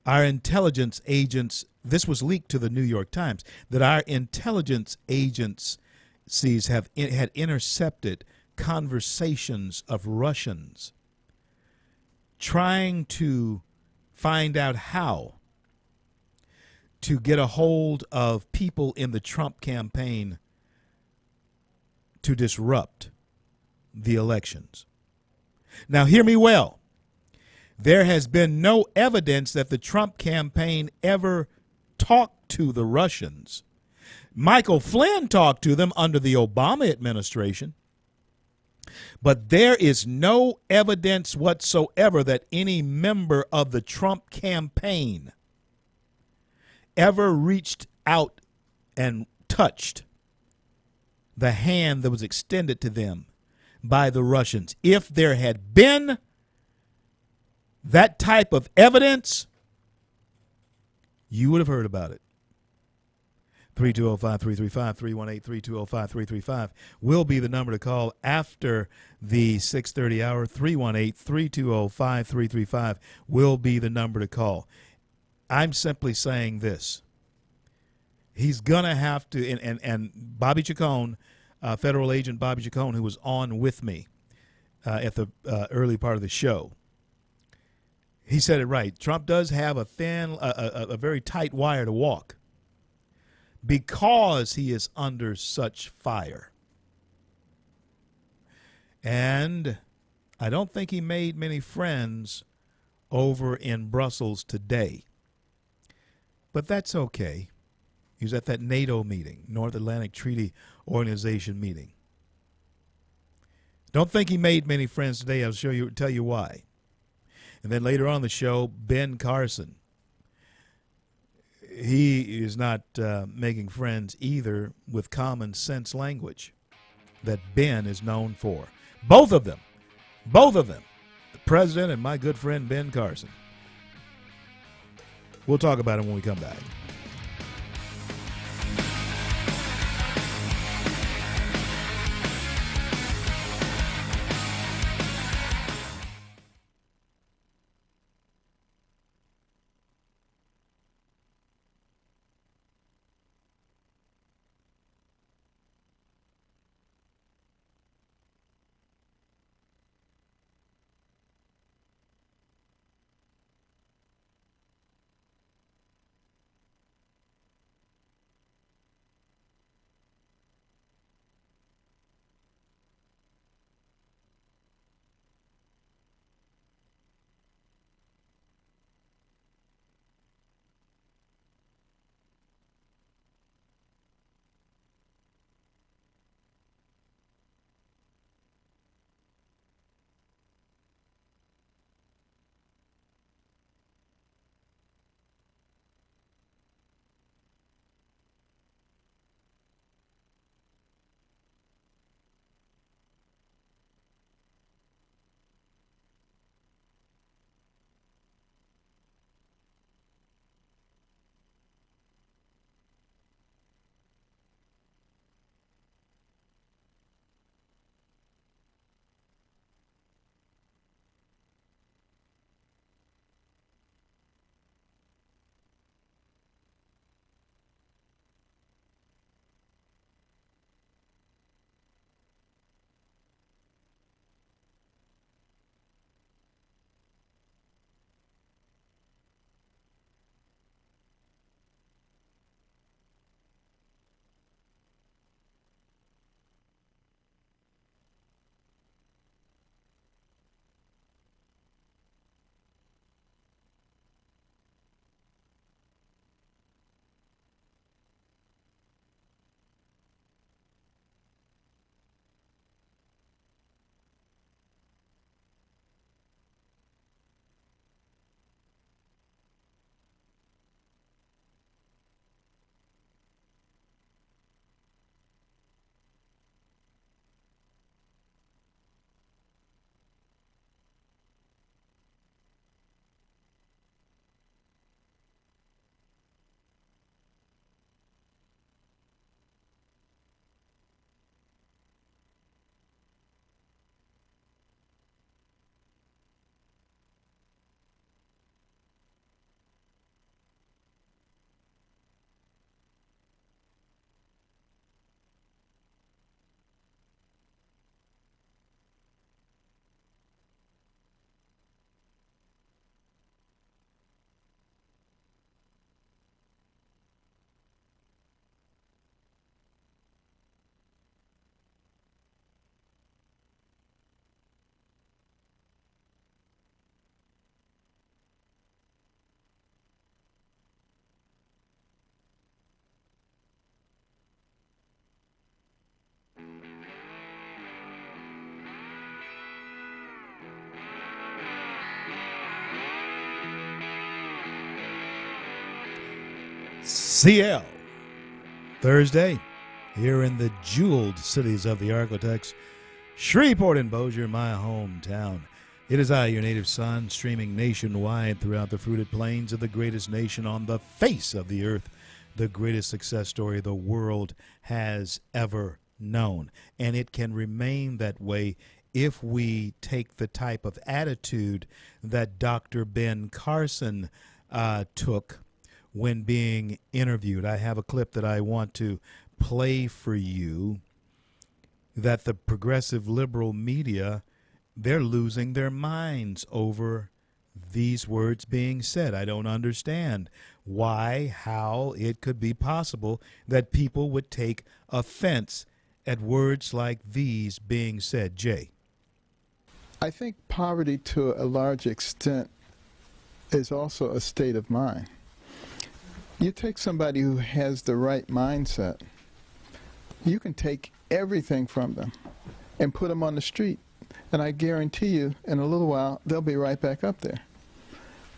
our intelligence agents, this was leaked to the New York Times, that our intelligence agencies had intercepted conversations of Russians trying to find out how to get a hold of people in the Trump campaign to disrupt the elections. Now, hear me well. There has been no evidence that the Trump campaign ever talked to the Russians. Michael Flynn talked to them under the Obama administration. But there is no evidence whatsoever that any member of the Trump campaign ever reached out and touched the hand that was extended to them by the Russians. If there had been that type of evidence, you would have heard about it. 320-5335, 318-320-5335 will be the number to call after the 6:30 hour. 318-320-5335 will be the number to call. I'm simply saying this. He's going to have to, and Bobby Chacon, federal agent Bobby Chacon, who was on with me at the early part of the show, he said it right. Trump does have a very tight wire to walk, because he is under such fire. And I don't think he made many friends over in Brussels today. But that's okay. He was at that NATO meeting, North Atlantic Treaty Organization meeting. Don't think he made many friends today. I'll tell you why. And then later on in the show, Ben Carson. He is not making friends either with common sense language that Ben is known for. Both of them, the president and my good friend Ben Carson. We'll talk about him when we come back. CL. Thursday, here in the jeweled cities of the architects, Shreveport and Bossier, my hometown. It is I, your native son, streaming nationwide throughout the fruited plains of the greatest nation on the face of the earth, the greatest success story the world has ever known. And it can remain that way if we take the type of attitude that Dr. Ben Carson took when being interviewed. I have a clip that I want to play for you that the progressive liberal media, they're losing their minds over these words being said. I don't understand how it could be possible that people would take offense at words like these being said. Jay. I think poverty to a large extent is also a state of mind. You take somebody who has the right mindset, you can take everything from them and put them on the street, and I guarantee you in a little while they'll be right back up there.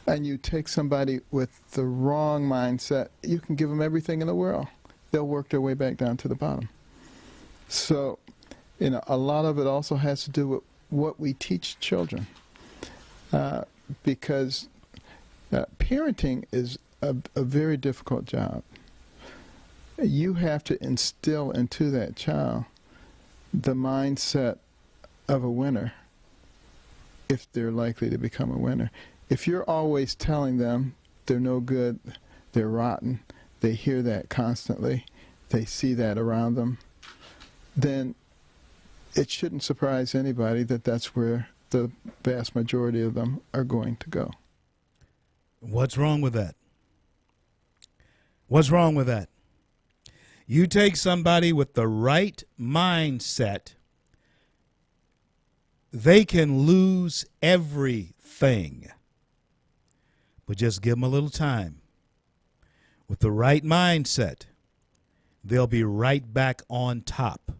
And you take somebody with the wrong mindset, you can give them everything in the world, they'll work their way back down to the bottom. So, a lot of it also has to do with what we teach children, because parenting is a very difficult job. You have to instill into that child the mindset of a winner if they're likely to become a winner. If you're always telling them they're no good, they're rotten, they hear that constantly, they see that around them, then it shouldn't surprise anybody that that's where the vast majority of them are going to go. What's wrong with that? What's wrong with that? You take somebody with the right mindset, they can lose everything. But just give them a little time. With the right mindset, they'll be right back on top.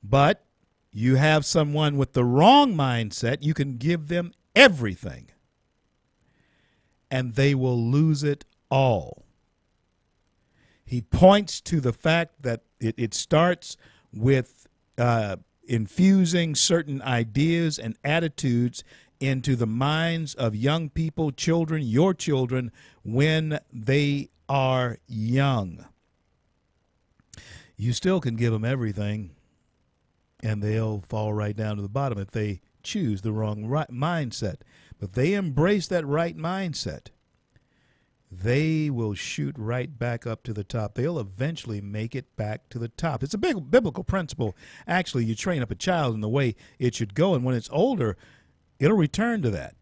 But you have someone with the wrong mindset, you can give them everything, and they will lose it all. He points to the fact that it starts with infusing certain ideas and attitudes into the minds of young people, children, your children, when they are young. You still can give them everything, and they'll fall right down to the bottom if they choose the wrong mindset. But they embrace that right mindset, they will shoot right back up to the top. They'll eventually make it back to the top. It's a big biblical principle. Actually, you train up a child in the way it should go, and when it's older, it'll return to that.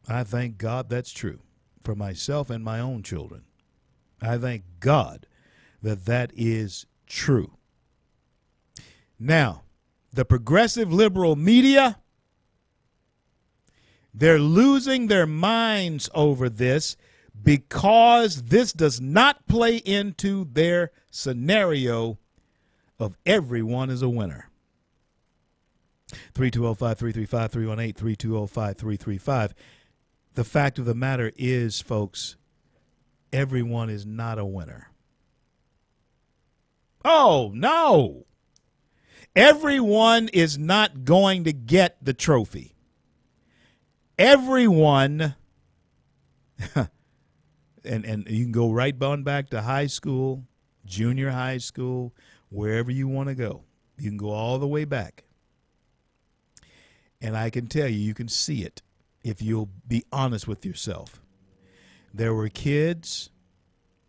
I thank God that's true for myself and my own children. I thank God that that is true. Now, the progressive liberal media, they're losing their minds over this because this does not play into their scenario of everyone is a winner. 320-5335-318, 320-5335. The fact of the matter is, folks, everyone is not a winner. Oh, no. Everyone is not going to get the trophy. Everyone, and you can go right on back to high school, junior high school, wherever you want to go. You can go all the way back. And I can tell you, you can see it if you'll be honest with yourself. There were kids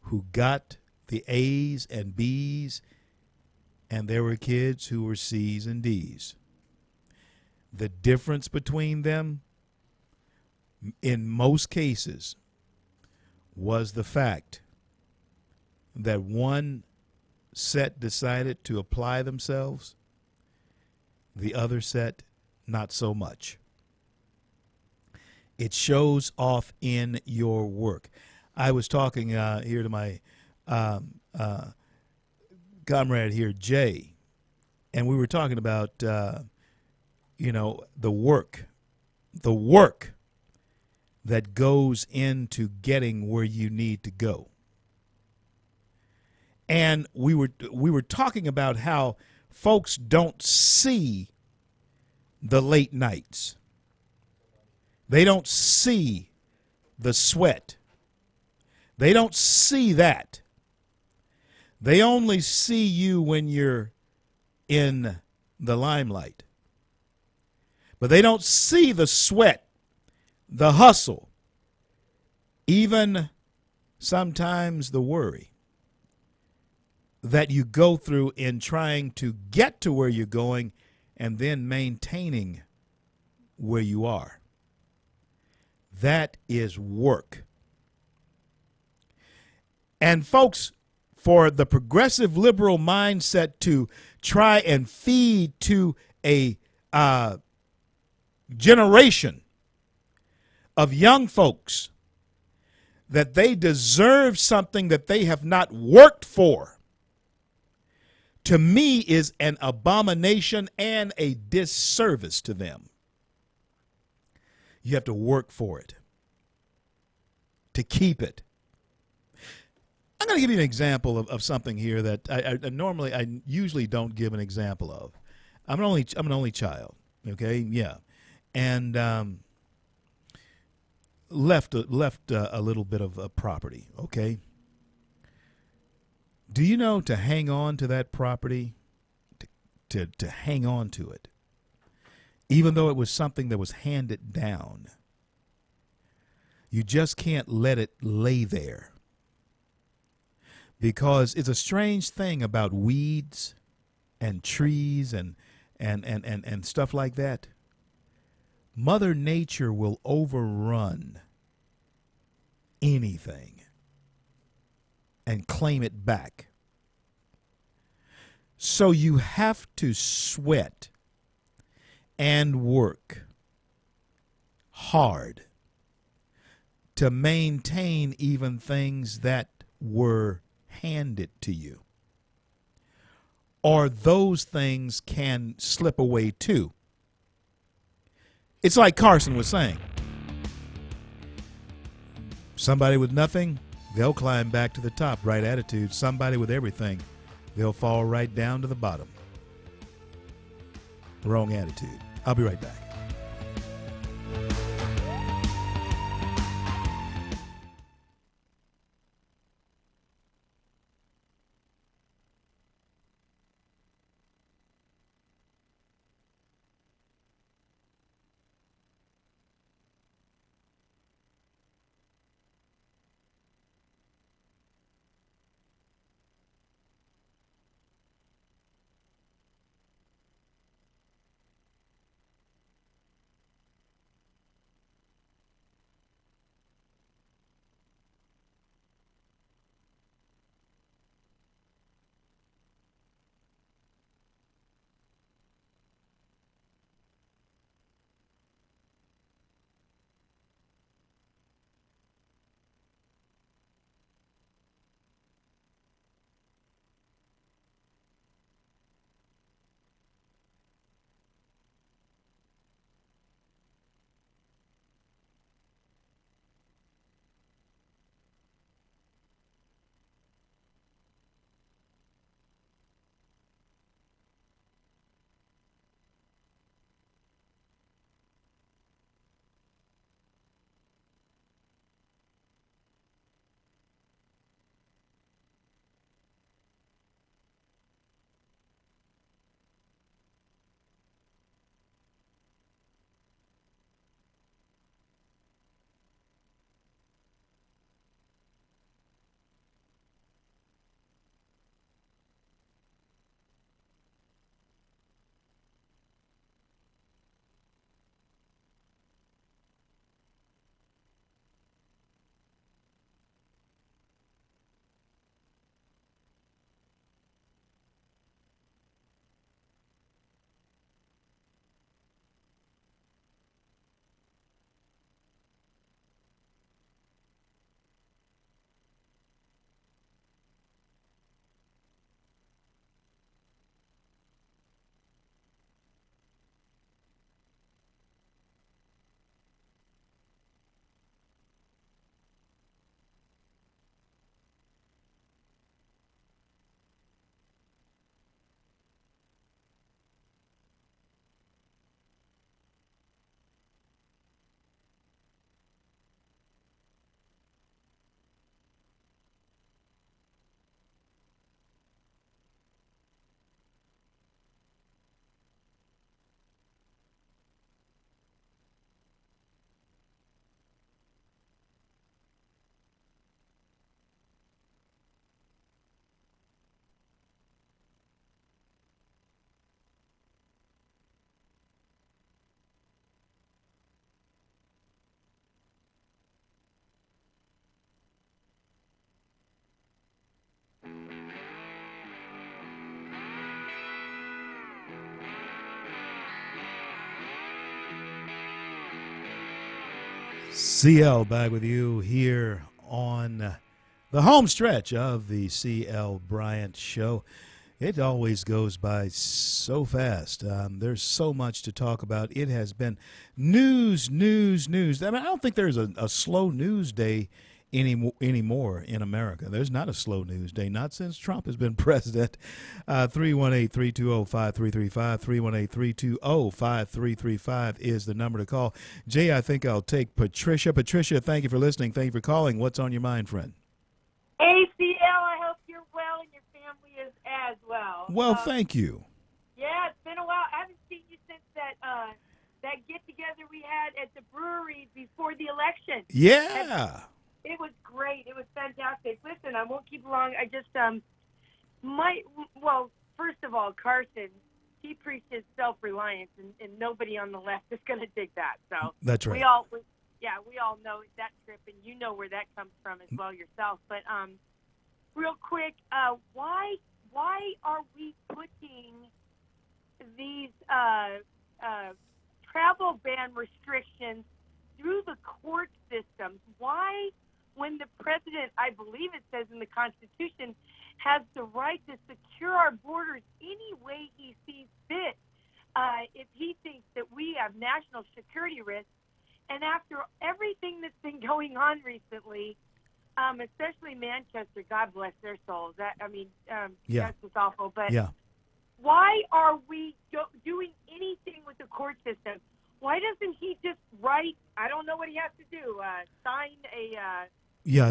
who got the A's and B's, and there were kids who were C's and D's. The difference between them, in most cases, was the fact that one set decided to apply themselves, the other set not so much. It shows off in your work. I was talking here to my comrade here, Jay, and we were talking about, the work that goes into getting where you need to go. And we were talking about how folks don't see the late nights. They don't see the sweat. They don't see that. They only see you when you're in the limelight. But they don't see the sweat, the hustle, even sometimes the worry that you go through in trying to get to where you're going and then maintaining where you are. That is work. And folks, for the progressive liberal mindset to try and feed to a generation of young folks that they deserve something that they have not worked for, to me is an abomination and a disservice to them. You have to work for it to keep it. I'm going to give you an example of something here that I usually don't give an example of. I'm an only child, okay? Yeah. And left a little bit of property, okay? Do you know to hang on to that property, to hang on to it, even though it was something that was handed down, you just can't let it lay there? Because it's a strange thing about weeds and trees and stuff like that. Mother Nature will overrun anything and claim it back. So you have to sweat and work hard to maintain even things that were handed to you. Or those things can slip away too. It's like Carson was saying. Somebody with nothing, they'll climb back to the top, right attitude. Somebody with everything, they'll fall right down to the bottom. Wrong attitude. I'll be right back. CL back with you here on the home stretch of the CL Bryant Show. It always goes by so fast. There's so much to talk about. It has been news. I mean, I don't think there's a slow news day anymore in America. There's not a slow news day, not since Trump has been president. 318-320-5335, 318-320-5335 is the number to call. Jay, I think I'll take Patricia. Patricia, thank you for listening. Thank you for calling. What's on your mind, friend? ACL, I hope you're well and your family is as well. Well, thank you. Yeah, it's been a while. I haven't seen you since that get-together we had at the brewery before the election. Yeah. It was great. It was fantastic. Listen, I won't keep long. I just first of all, Carson, he preaches self-reliance, and nobody on the left is going to dig that. So that's right. We all know that trip, and you know where that comes from as well yourself. But real quick, why are we putting these travel ban restrictions through the court systems? Why, when the president, I believe it says in the Constitution, has the right to secure our borders any way he sees fit, if he thinks that we have national security risks? And after everything that's been going on recently, especially Manchester, God bless their souls. That's just awful. But why are we doing anything with the court system? Why doesn't he just write? I don't know what he has to do. Sign an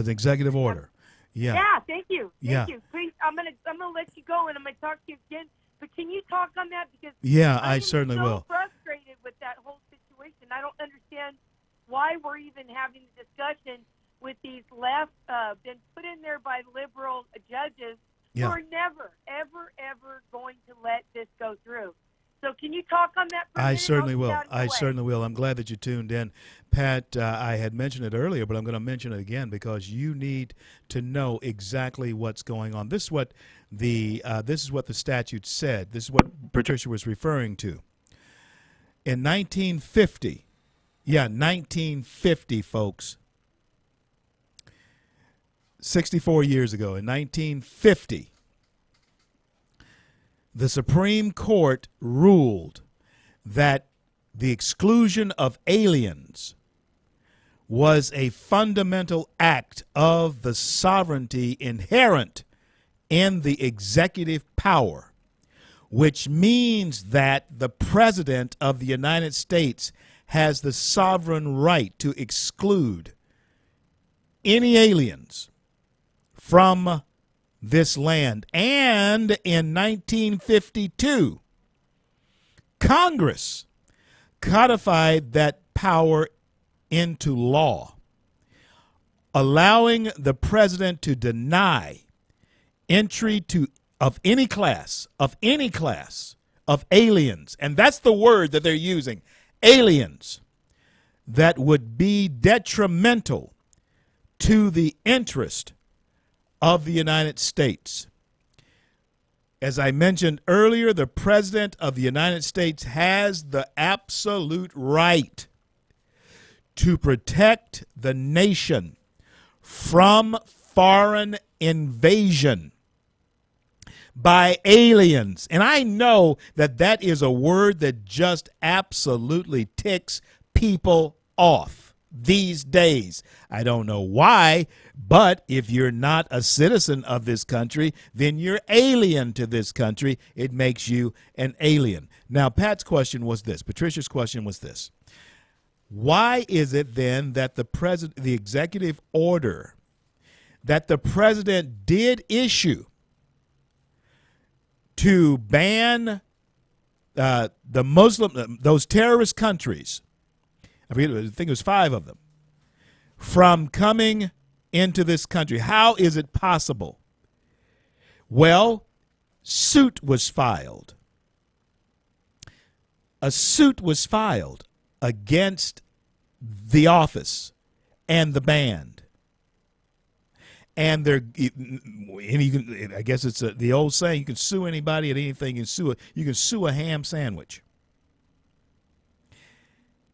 executive order. Yeah. Yeah. Thank you. Yeah. Thank you. Please, I'm gonna let you go, and I'm gonna talk to you again. But can you talk on that, because I certainly will. I'm so frustrated with that whole situation. I don't understand why we're even having the discussion with these left, been put in there by liberal judges who are never, ever, ever going to let this go through. So can you talk on that for a minute? I certainly will. I'm glad that you tuned in. Pat, I had mentioned it earlier, but I'm going to mention it again because you need to know exactly what's going on. This is what the statute said. This is what Patricia was referring to. In 1950, 1950, folks, 64 years ago, in 1950, the Supreme Court ruled that the exclusion of aliens was a fundamental act of the sovereignty inherent in the executive power, which means that the President of the United States has the sovereign right to exclude any aliens from this land. And in 1952, Congress codified that power into law, allowing the president to deny entry of any class of aliens, and that's the word that they're using, aliens, that would be detrimental to the interest of the United States. As I mentioned earlier, the President of the United States has the absolute right to protect the nation from foreign invasion by aliens. And I know that that is a word that just absolutely ticks people off these days. I don't know why, but if you're not a citizen of this country, then you're alien to this country. It makes you an alien. Now, Pat's question was this. Patricia's question was this. Why is it then that the executive order that the president did issue to ban the Muslim, those terrorist countries, I think it was 5 of them, from coming into this country? How is it possible? Well, suit was filed. A suit was filed against the office and the band. And I guess it's the old saying, you can sue anybody at anything. You can sue a ham sandwich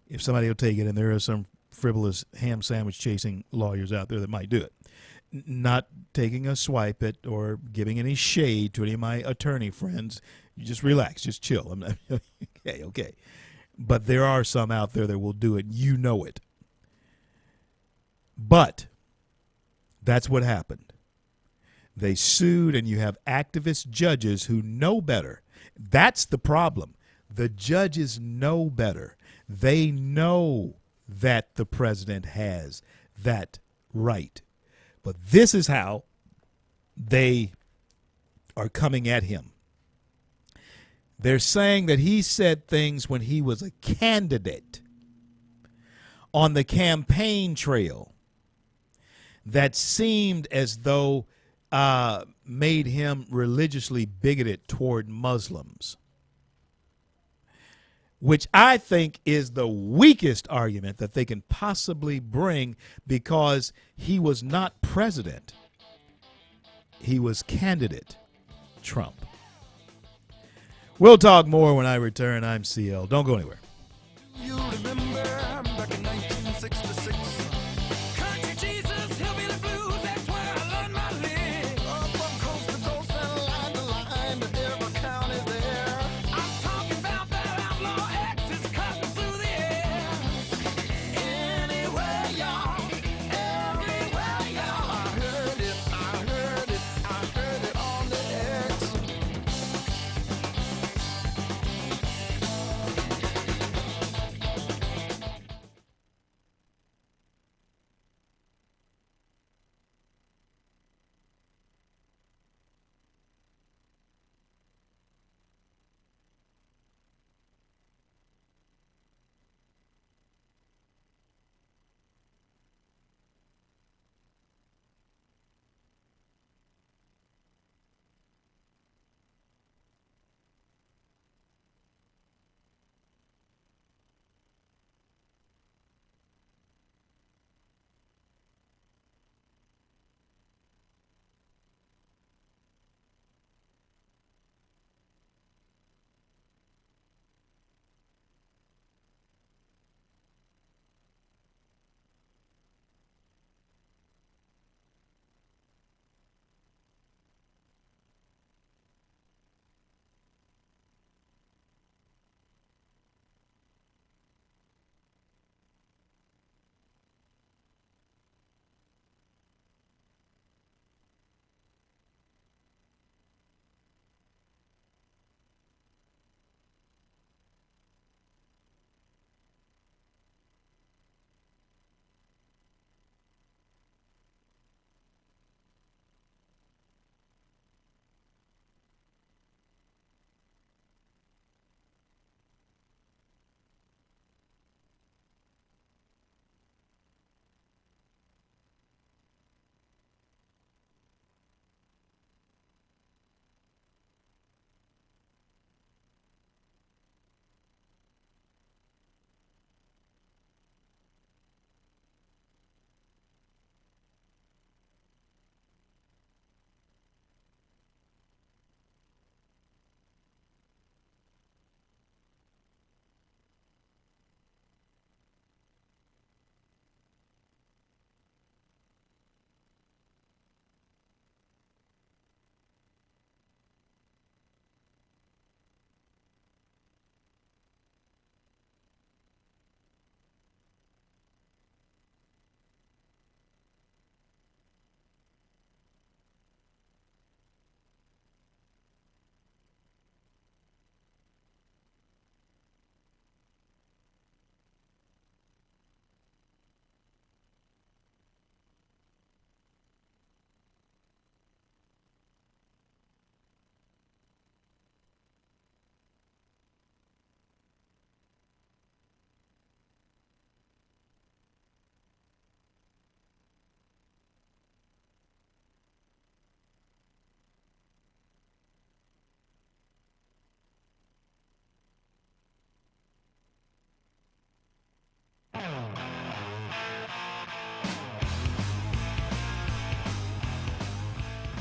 if somebody will take it, and there are some frivolous ham sandwich chasing lawyers out there that might do it. Not taking a swipe at or giving any shade to any of my attorney friends. You just relax, just chill. I'm not, okay. But there are some out there that will do it. You know it. But that's what happened. They sued, and you have activist judges who know better. That's the problem. The judges know better. They know that the president has that right. But this is how they are coming at him. They're saying that he said things when he was a candidate on the campaign trail that seemed as though made him religiously bigoted toward Muslims, which I think is the weakest argument that they can possibly bring, because he was not president. He was candidate Trump. We'll talk more when I return. I'm CL. Don't go anywhere. You remember back in 1966. Country Jesus, hillbilly blues, that's where I learned my lick. From coast to coast and line to line to every county there. I'm talking about that outlaw axis cutting through the air. Anywhere, y'all, everywhere, y'all. I heard it on the X.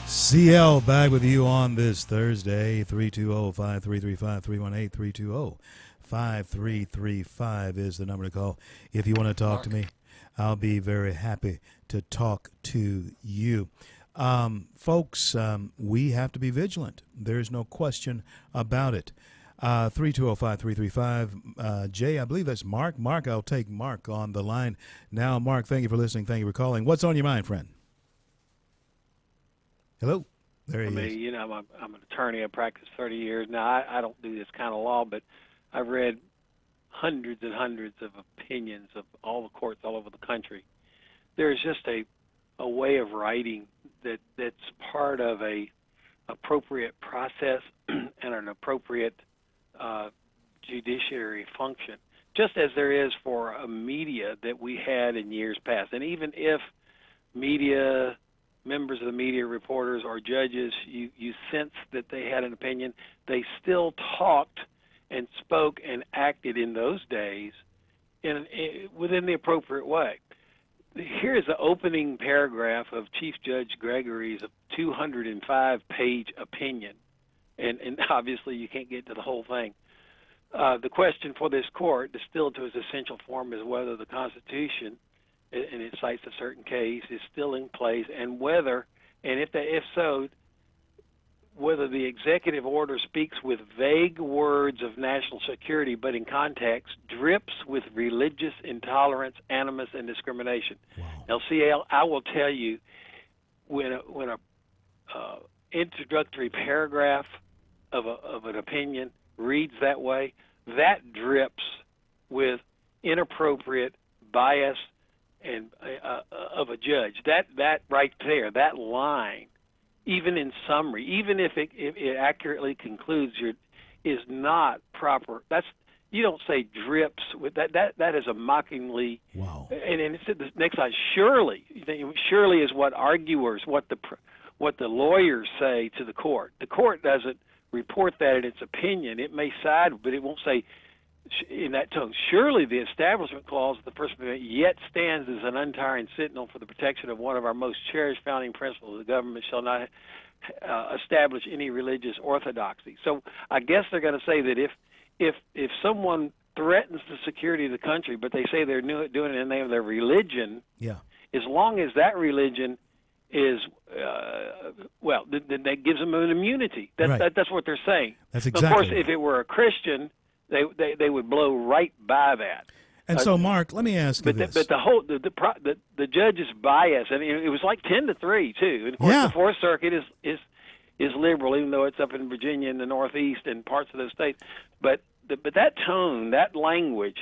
CL back with you on this Thursday. 320-5335, 318-320-5335 is the number to call if you want to talk to me. I'll be very happy to talk to you. Folks, we have to be vigilant. There's no question about it. 320-5335. Jay, I believe that's Mark. Mark, I'll take Mark on the line now. Mark, thank you for listening. Thank you for calling. What's on your mind, friend? Hello? There he is. You know, I'm an attorney. I practiced 30 years. Now, I don't do this kind of law, but I've read hundreds and hundreds of opinions of all the courts all over the country. There's just a way of writing that's part of a appropriate process and an appropriate judiciary function, just as there is for a media that we had in years past. And even if members of the media, reporters, or judges, you sense that they had an opinion, they still talked and spoke and acted in those days within the appropriate way. Here is the opening paragraph of Chief Judge Gregory's 205-page opinion, and obviously you can't get to the whole thing. The question for this court, distilled to its essential form, is whether the Constitution, and it cites a certain case, is still in place, and whether, and if so, whether the executive order speaks with vague words of national security, but in context drips with religious intolerance, animus, and discrimination. Wow. Now, I will tell you, when a introductory paragraph of an opinion reads that way, that drips with inappropriate bias and of a judge. That right there, that line, even in summary, even if it accurately concludes, is not proper. You don't say drips with that. That is a mockingly. Wow. And it's the next line. Surely is what arguers, what the lawyers say to the court. The court doesn't report that in its opinion. It may side, but it won't say in that tone. Surely the Establishment Clause of the First Amendment yet stands as an untiring sentinel for the protection of one of our most cherished founding principles: the government shall not establish any religious orthodoxy. So I guess they're going to say that if someone threatens the security of the country, but they say they're doing it in the name of their religion, as long as that religion is then that gives them an immunity. That's what they're saying. That's exactly. Of course, if it were a Christian, they would blow right by that. And so, Mark, let me ask you this. But the judge's bias, and it was like 10-3 too. And of course, the Fourth Circuit is liberal, even though it's up in Virginia and the Northeast and parts of those states. But that tone, that language,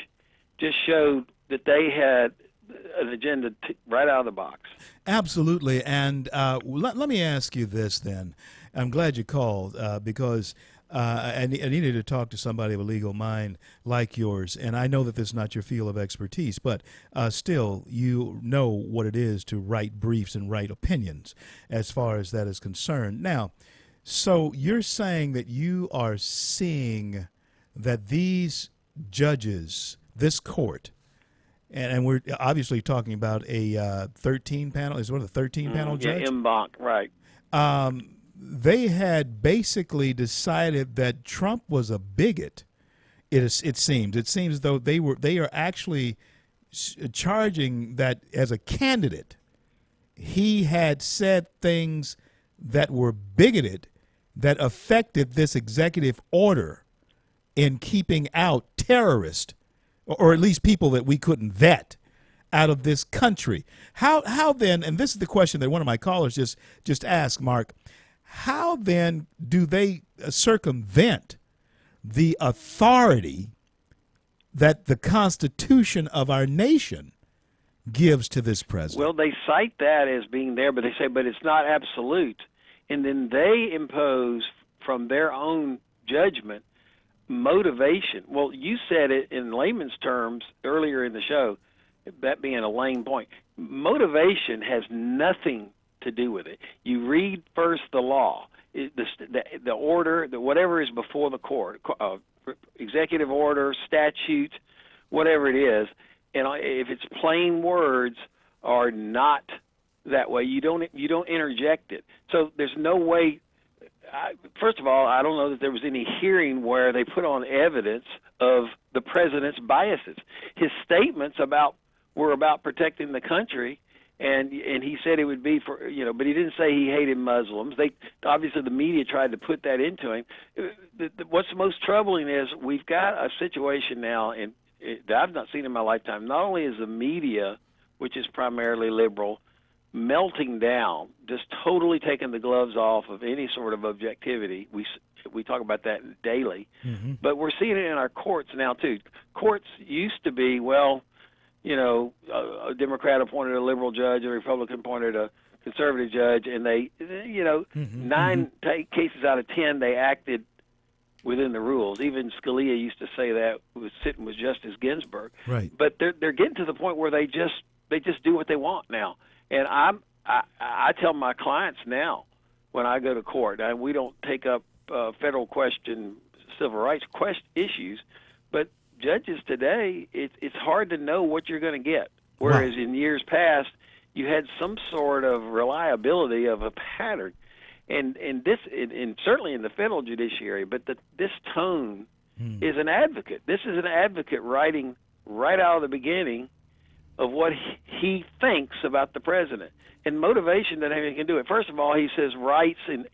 just showed that they had an agenda right out of the box. Absolutely. And let me ask you this then. I'm glad you called because I needed to talk to somebody of a legal mind like yours. And I know that this is not your field of expertise, but still, you know what it is to write briefs and write opinions as far as that is concerned. Now, so you're saying that you are seeing that these judges, this court, and we're obviously talking about a 13-panel, is one of the 13-panel judge? Yeah, Mbonk, right. They had basically decided that Trump was a bigot. It seems. It seems as though they are actually charging that as a candidate, he had said things that were bigoted that affected this executive order in keeping out terrorists, or at least people that we couldn't vet, out of this country. How then, and this is the question that one of my callers just asked, Mark, how then do they circumvent the authority that the Constitution of our nation gives to this president? Well, they cite that as being there, but they say, but it's not absolute. And then they impose from their own judgment motivation. Well, you said it in layman's terms earlier in the show, that being a lame point. Motivation has nothing to do with it. You read first the law, the order, whatever is before the court, executive order, statute, whatever it is, and if it's plain words or not that way, you don't interject it. So there's no way. First of all, I don't know that there was any hearing where they put on evidence of the president's biases. His statements about were about protecting the country, and he said it would be for, but he didn't say he hated Muslims. They obviously, the media tried to put that into him. What's most troubling is we've got a situation now that I've not seen in my lifetime. Not only is the media, which is primarily liberal, melting down, just totally taking the gloves off of any sort of objectivity. We talk about that daily, but we're seeing it in our courts now too. Courts used to be, well, a Democrat appointed a liberal judge, a Republican appointed a conservative judge, and they, 9 cases out of 10 they acted within the rules. Even Scalia used to say that, was sitting with Justice Ginsburg. Right. But they're getting to the point where they just do what they want now. And I tell my clients now when I go to court, and we don't take up federal civil rights issues, but judges today, it's hard to know what you're going to get. Whereas in years past, you had some sort of reliability of a pattern, and certainly in the federal judiciary. But this tone is an advocate. This is an advocate writing right out of the beginning of what he thinks about the president. And motivation that anything can do it. First of all, he says rights, and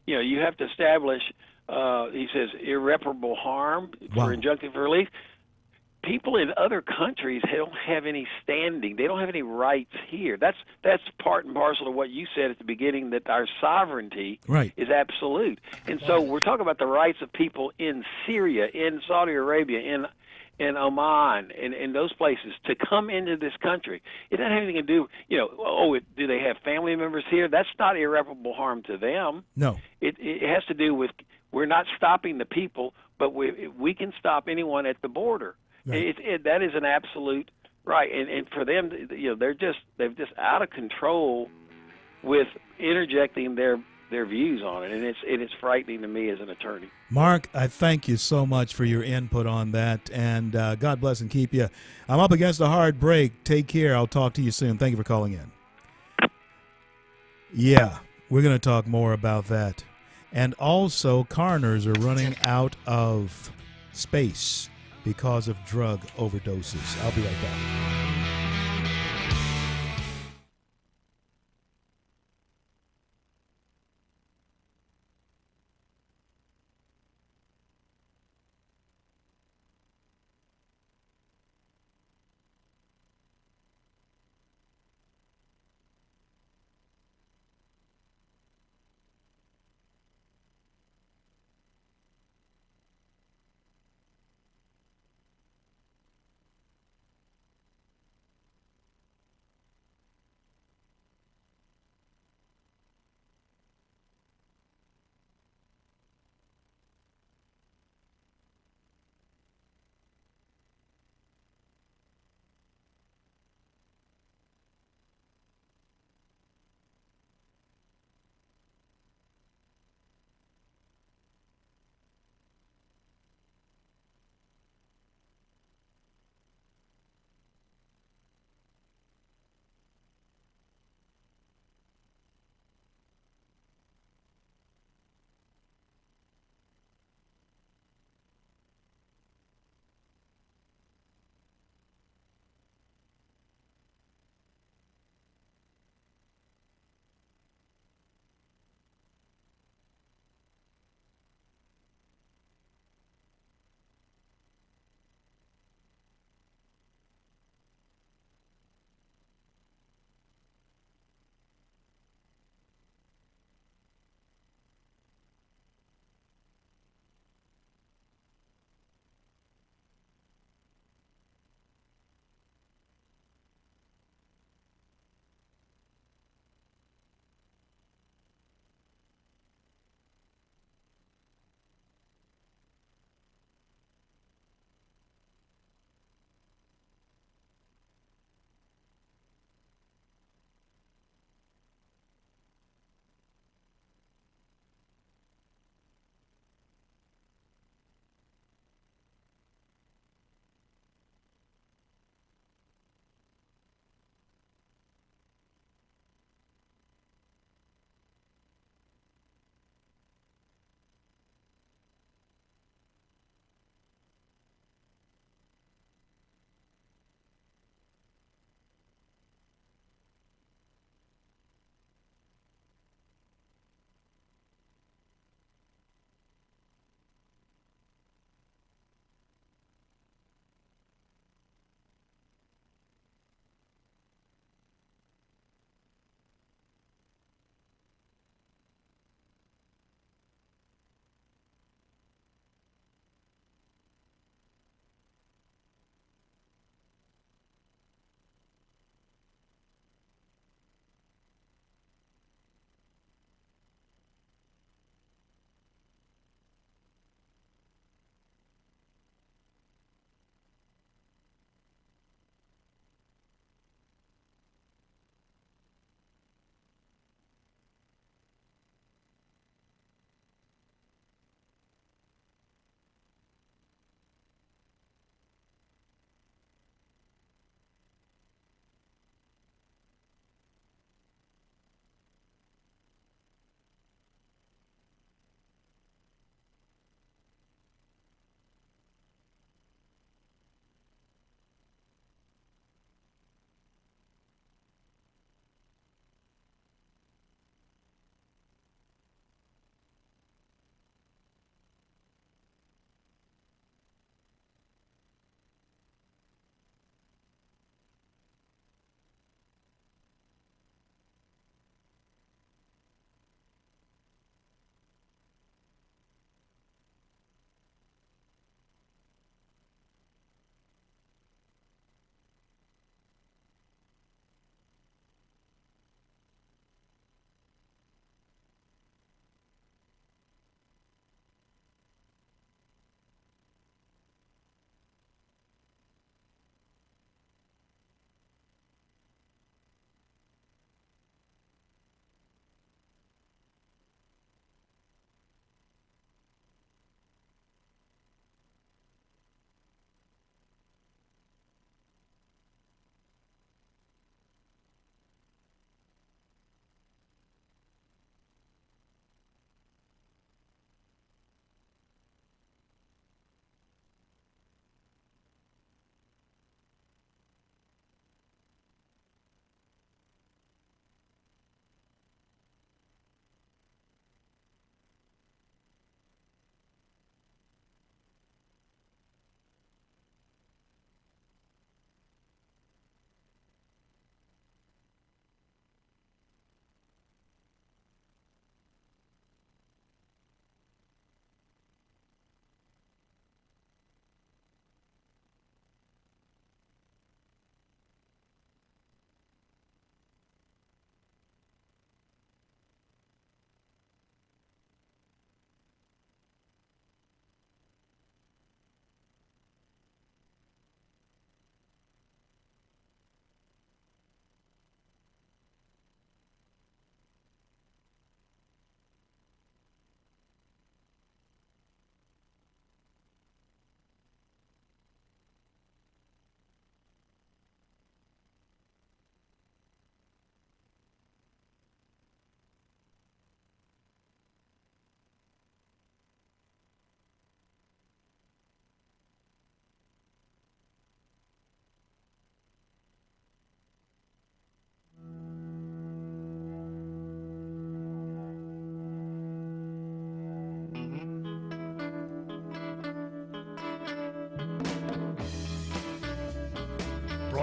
you have to establish. He says irreparable harm for injunctive relief. People in other countries don't have any standing. They don't have any rights here. That's part and parcel of what you said at the beginning, that our sovereignty is absolute. And so we're talking about the rights of people in Syria, in Saudi Arabia, in Oman, in those places to come into this country. It doesn't have anything to do, do they have family members here? That's not irreparable harm to them. No. It has to do with, we're not stopping the people, but we can stop anyone at the border. Right. That is an absolute right. And for them, they're just out of control with interjecting their views on it, and it's frightening to me as an attorney. Mark, I thank you so much for your input on that, and God bless and keep you. I'm up against a hard break. Take care. I'll talk to you soon. Thank you for calling in. Yeah, we're going to talk more about that. And also, coroners are running out of space because of drug overdoses. I'll be right back.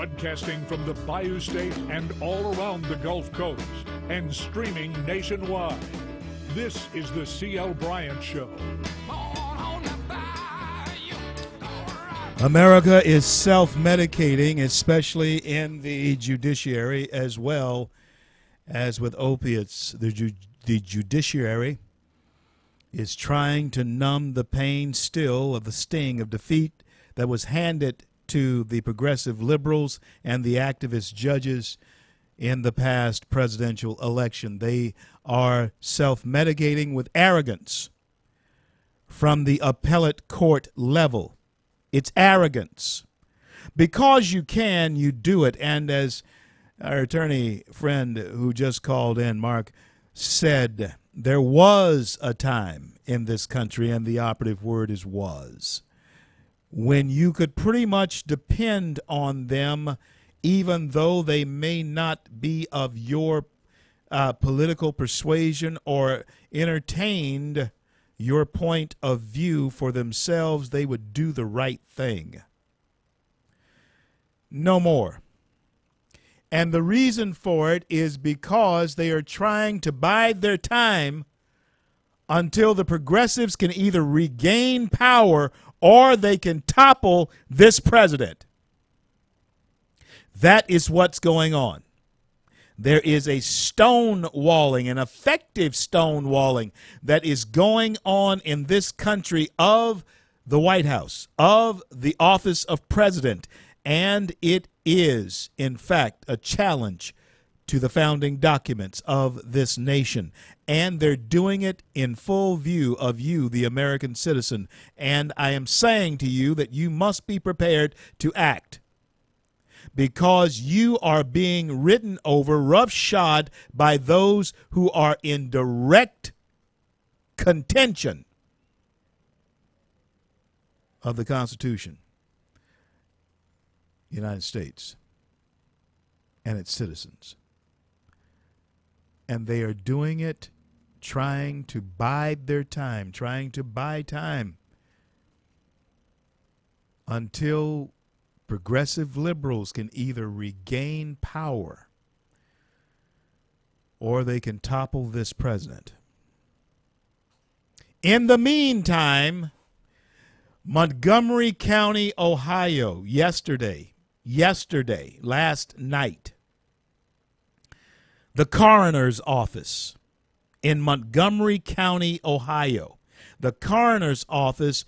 Broadcasting from the Bayou State and all around the Gulf Coast and streaming nationwide. This is the C.L. Bryant Show. America is self-medicating, especially in the judiciary as well as with opiates. The judiciary is trying to numb the pain still of the sting of defeat that was handed to the progressive liberals and the activist judges in the past presidential election. They are self-medicating with arrogance from the appellate court level. It's arrogance. Because you can, you do it. And as our attorney friend who just called in, Mark, said, there was a time in this country, and the operative word is was, when you could pretty much depend on them, even though they may not be of your political persuasion or entertained your point of view for themselves, they would do the right thing. No more. And the reason for it is because they are trying to bide their time until the progressives can either regain power or they can topple this president. That is what's going on. There is a stonewalling, an effective stonewalling that is going on in this country of the White House, of the office of president, and it is, in fact, a challenge to the founding documents of this nation. And they're doing it in full view of you, the American citizen. And I am saying to you that you must be prepared to act, because you are being ridden over roughshod by those who are in direct contention of the Constitution, United States, and its citizens. And they are doing it trying to bide their time, trying to buy time until progressive liberals can either regain power or they can topple this president. In the meantime, Montgomery County, Ohio, last night, the coroner's office in Montgomery County, Ohio, the coroner's office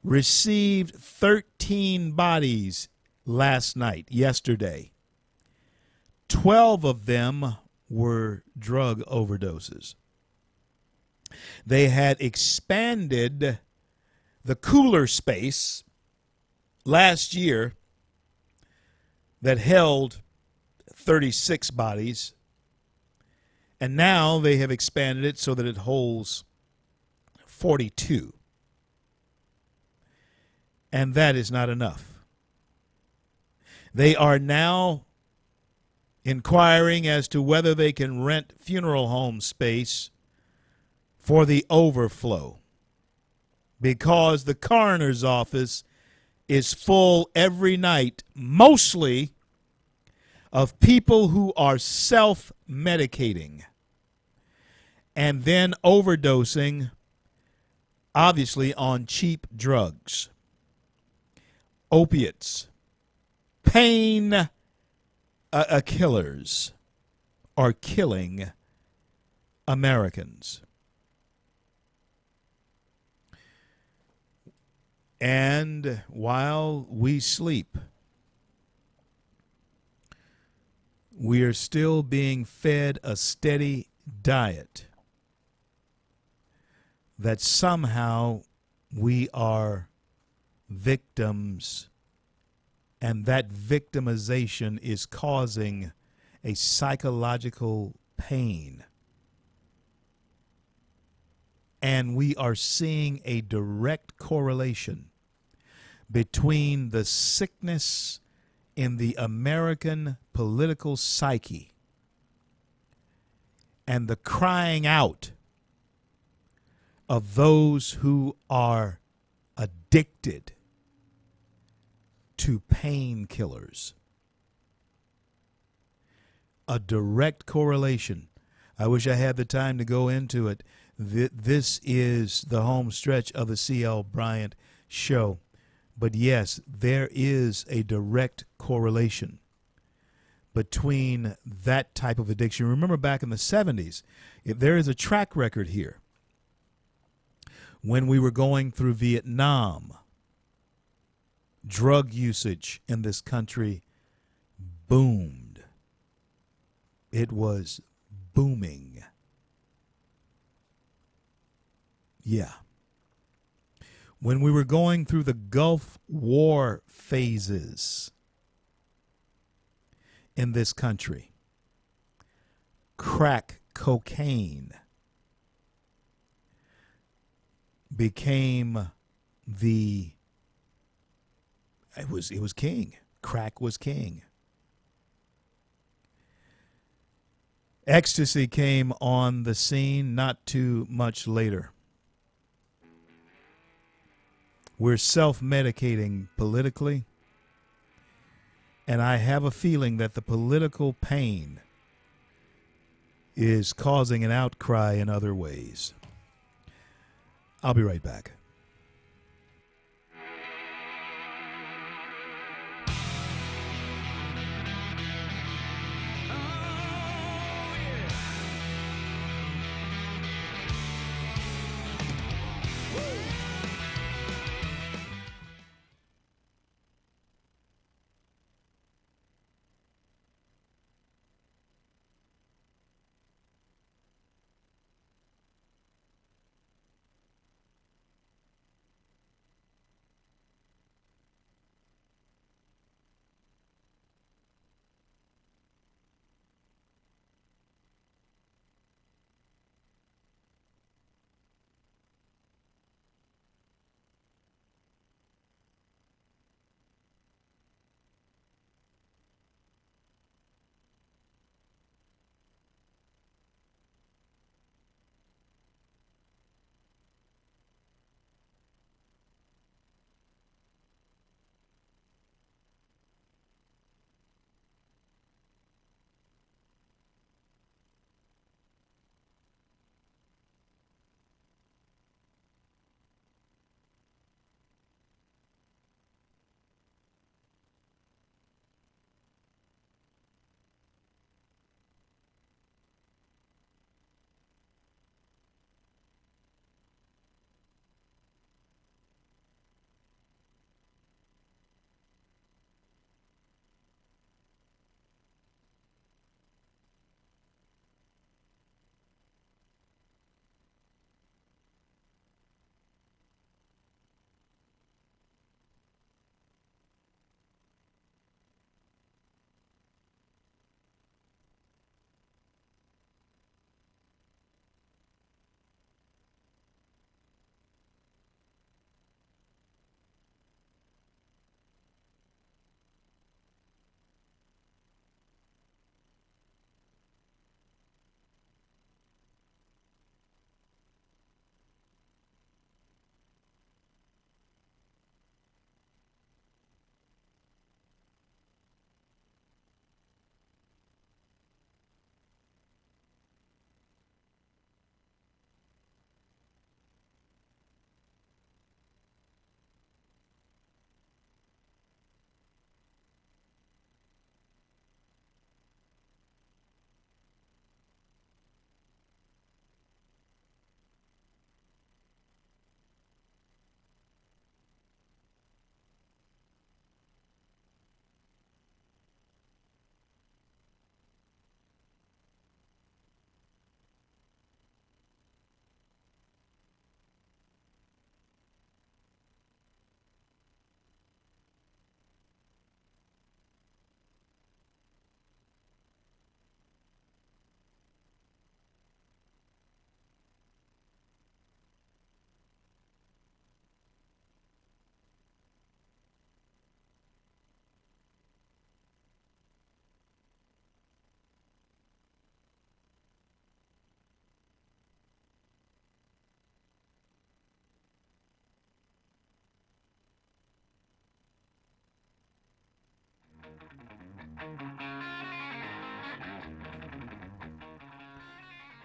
received 13 bodies yesterday. 12 of them were drug overdoses. They had expanded the cooler space last year that held 36 bodies, and now they have expanded it so that it holds 42. And that is not enough. They are now inquiring as to whether they can rent funeral home space for the overflow, because the coroner's office is full every night, mostly of people who are self-medicating and then overdosing, obviously, on cheap drugs, opiates, pain killers are killing Americans. And while we sleep, we are still being fed a steady diet that somehow we are victims, and that victimization is causing a psychological pain. And we are seeing a direct correlation between the sickness in the American political psyche and the crying out of those who are addicted to painkillers. a direct correlation. I wish I had the time to go into it. This is the home stretch of the C.L. Bryant Show. But yes, there is a direct correlation between that type of addiction. Remember back in the 70s, there is a track record here. When we were going through Vietnam, drug usage in this country boomed. It was booming. Yeah. When we were going through the Gulf War phases in this country, crack cocaine became it was king. Crack was king. Ecstasy came on the scene not too much later. We're self-medicating politically, and I have a feeling that the political pain is causing an outcry in other ways. I'll be right back.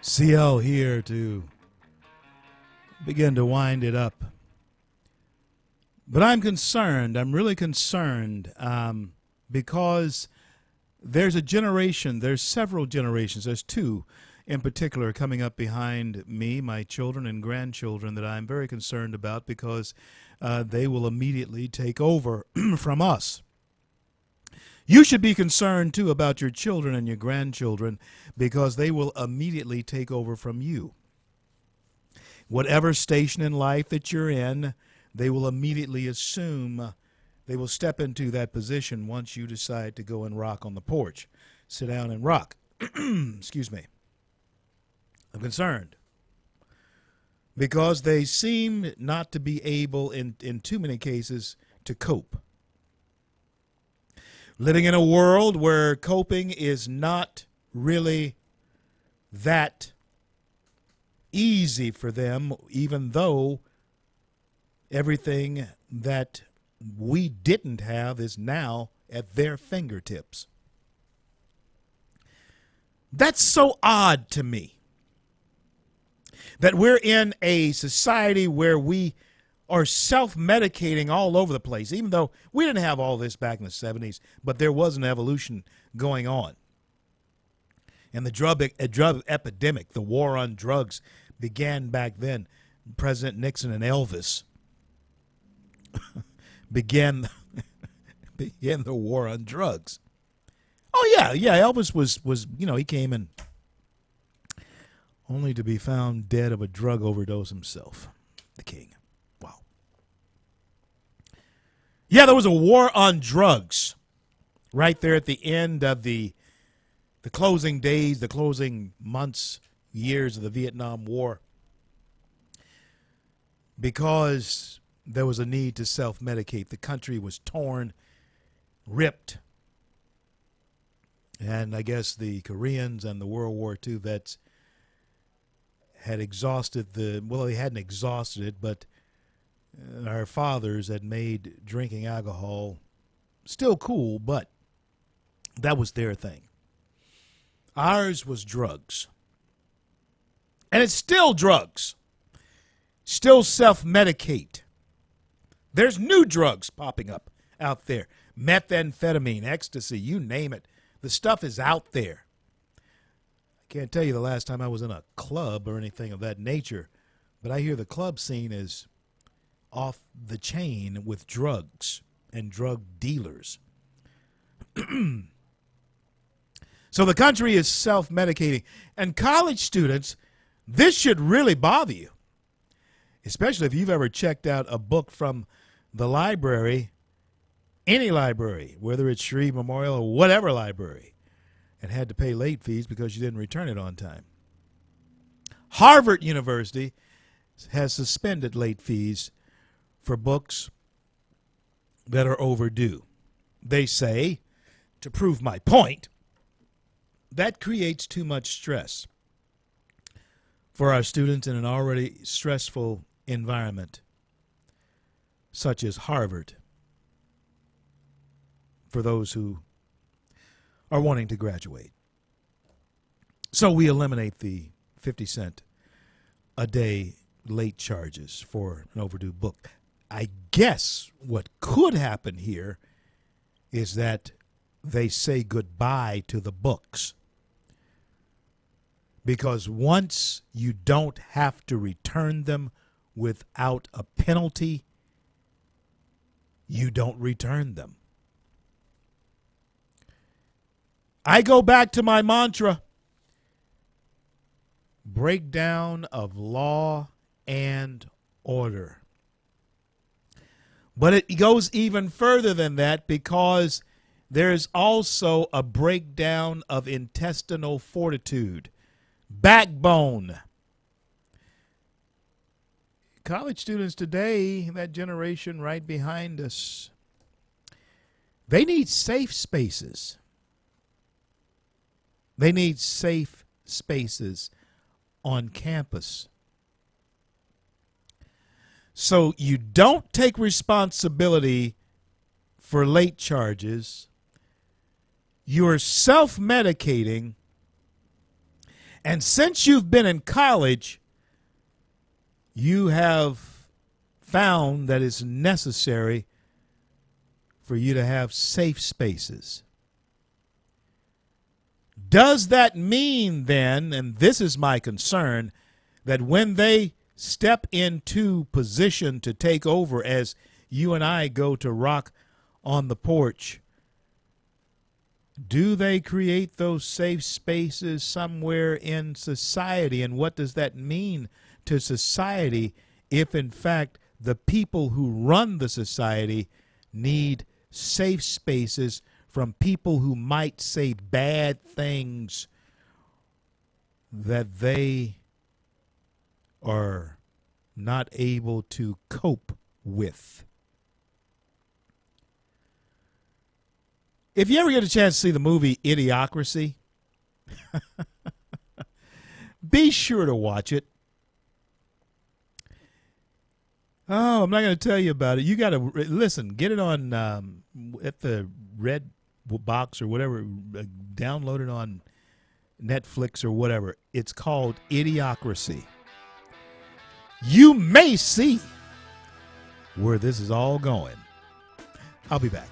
CL here to begin to wind it up. But I'm concerned. I'm really concerned because there's a generation, there's several generations, there's two in particular coming up behind me, my children and grandchildren, that I'm very concerned about because they will immediately take over from us. You should be concerned, too, about your children and your grandchildren because they will immediately take over from you. Whatever station in life that you're in, they will immediately assume, they will step into that position once you decide to go and rock on the porch. Sit down and rock. Excuse me. I'm concerned because they seem not to be able, in too many cases, to cope. Living in a world where coping is not really that easy for them, even though everything that we didn't have is now at their fingertips. That's so odd to me, that we're in a society where we are self-medicating all over the place, even though we didn't have all this back in the 70s, but there was an evolution going on. And the drug epidemic, the war on drugs, began back then. President Nixon and Elvis began the war on drugs. Oh, yeah, Elvis was he came in only to be found dead of a drug overdose himself, the king. Wow. Yeah, there was a war on drugs right there at the end of the closing days, the closing months, years of the Vietnam War, because there was a need to self-medicate. The country was torn, ripped, and I guess the Koreans and the World War II vets had exhausted they hadn't exhausted it, but our fathers had made drinking alcohol still cool, but that was their thing. Ours was drugs. And it's still drugs. Still self-medicate. There's new drugs popping up out there. Methamphetamine, ecstasy, you name it. The stuff is out there. I can't tell you the last time I was in a club or anything of that nature, but I hear the club scene is off the chain with drugs and drug dealers. So the country is self-medicating. And college students, this should really bother you, especially if you've ever checked out a book from the library, any library, whether it's Shreve Memorial or whatever library, and had to pay late fees because you didn't return it on time. Harvard University has suspended late fees for books that are overdue. They say, to prove my point, that creates too much stress for our students in an already stressful environment, such as Harvard, for those who are wanting to graduate. So we eliminate the 50 cent a day late charges for an overdue book. I guess what could happen here is that they say goodbye to the books. Because once you don't have to return them without a penalty, you don't return them. I go back to my mantra: breakdown of law and order. But it goes even further than that, because there's also a breakdown of intestinal fortitude, backbone. College students today, that generation right behind us, they need safe spaces. They need safe spaces on campus. So you don't take responsibility for late charges. You're self-medicating, And since you've been in college, you have found that it's necessary for you to have safe spaces. Does that mean then, and this is my concern, that when they step into position to take over, as you and I go to rock on the porch, do they create those safe spaces somewhere in society? And what does that mean to society if, in fact, the people who run the society need safe spaces from people who might say bad things that they are not able to cope with? If you ever get a chance to see the movie Idiocracy, be sure to watch it. Oh, I'm not going to tell you about it. You got to listen. Get it on at the Red Box or whatever. Download it on Netflix or whatever. It's called Idiocracy. You may see where this is all going. I'll be back.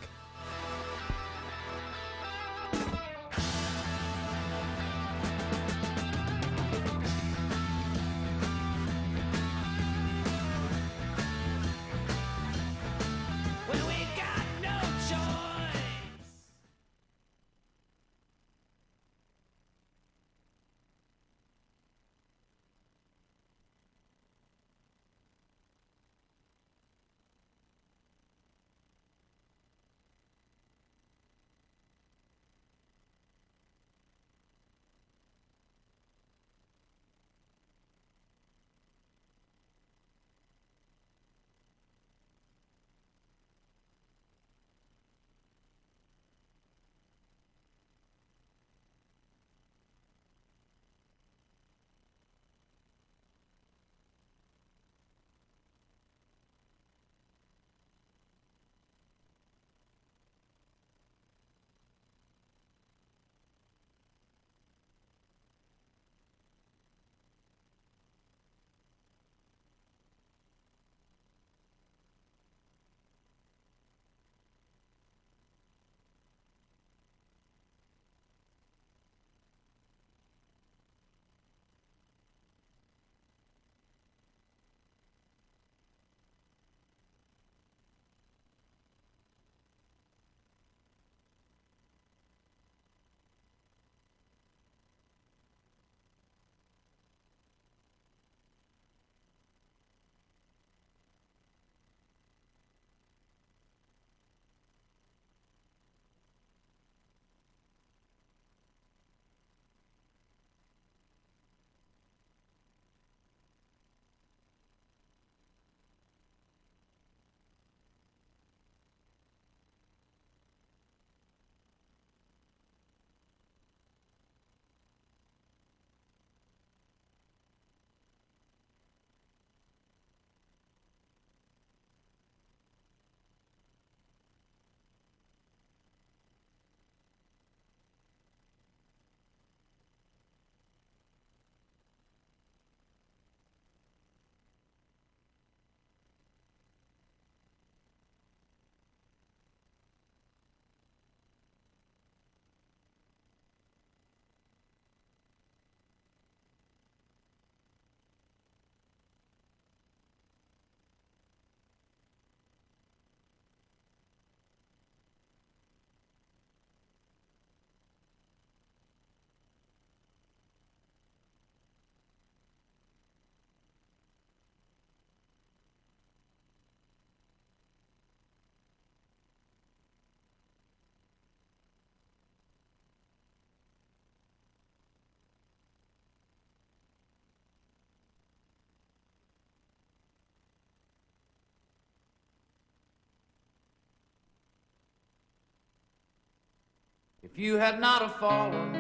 If you had not have fallen,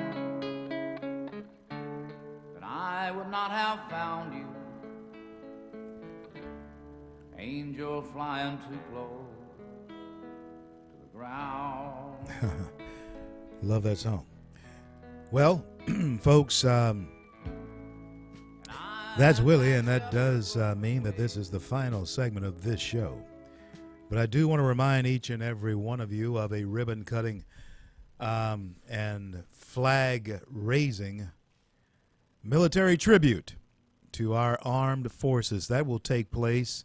then I would not have found you. Angel flying too close to the ground. Love that song. Well, folks, That's Willie, and that does mean that this is the final segment of this show. But I do want to remind each and every one of you of a ribbon cutting and flag raising military tribute to our armed forces. That will take place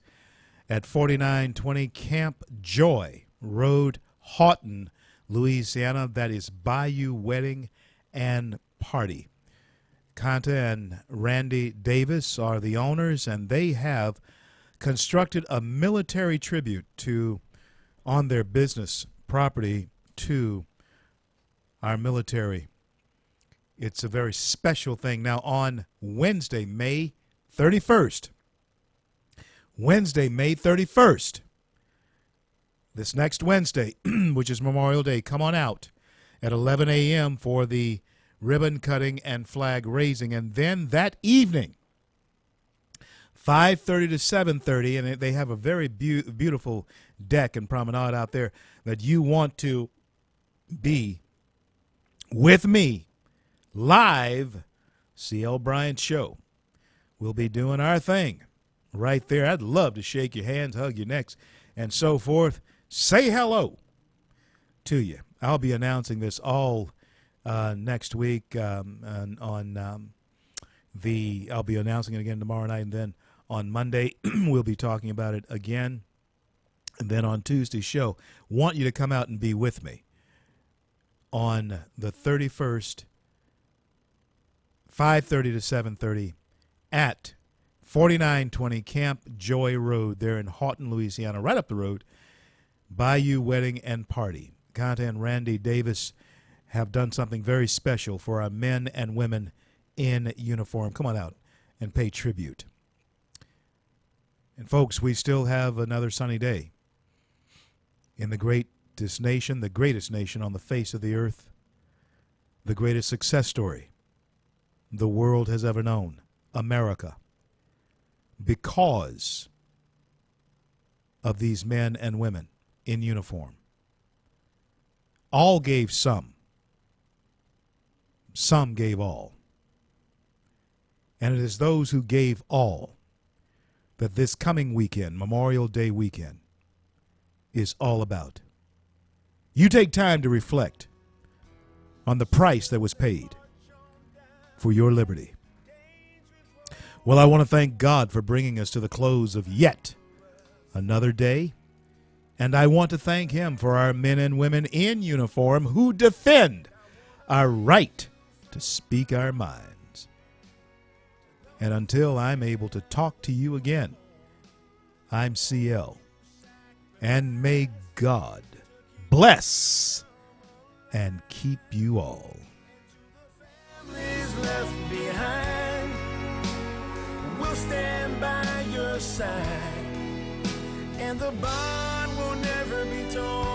at 4920 Camp Joy Road, Houghton, Louisiana. That is Bayou Wedding and Party. Kanta and Randy Davis are the owners, and they have constructed a military tribute on their business property to our military. It's a very special thing. Now, on Wednesday, May 31st, this next Wednesday, which is Memorial Day, come on out at 11 a.m. for the ribbon cutting and flag raising. And then that evening, 5:30 to 7:30, and they have a very beautiful deck and promenade out there that you want to be with me live. CL Bryant Show. We'll be doing our thing right there. I'd love to shake your hands, hug your necks, and so forth. Say hello to you. I'll be announcing this all next week I'll be announcing it again tomorrow night, and then on Monday we'll be talking about it again, and then on Tuesday's show. Want you to come out and be with me on the 31st, 5:30 to 7:30 at 4920 Camp Joy Road there in Houghton, Louisiana, right up the road. Bayou Wedding and Party. Kanta and Randy Davis have done something very special for our men and women in uniform. Come on out and pay tribute. And folks, we still have another sunny day in the greatest nation on the face of the earth, the greatest success story the world has ever known, America, because of these men and women in uniform. All gave some gave all. And it is those who gave all that this coming weekend, Memorial Day weekend, is all about. You take time to reflect on the price that was paid for your liberty. Well, I want to thank God for bringing us to the close of yet another day. And I want to thank him for our men and women in uniform who defend our right to speak our minds. And until I'm able to talk to you again, I'm CL. And may God bless and keep you all. Left behind, we'll stand by your side, and the bond will never be torn.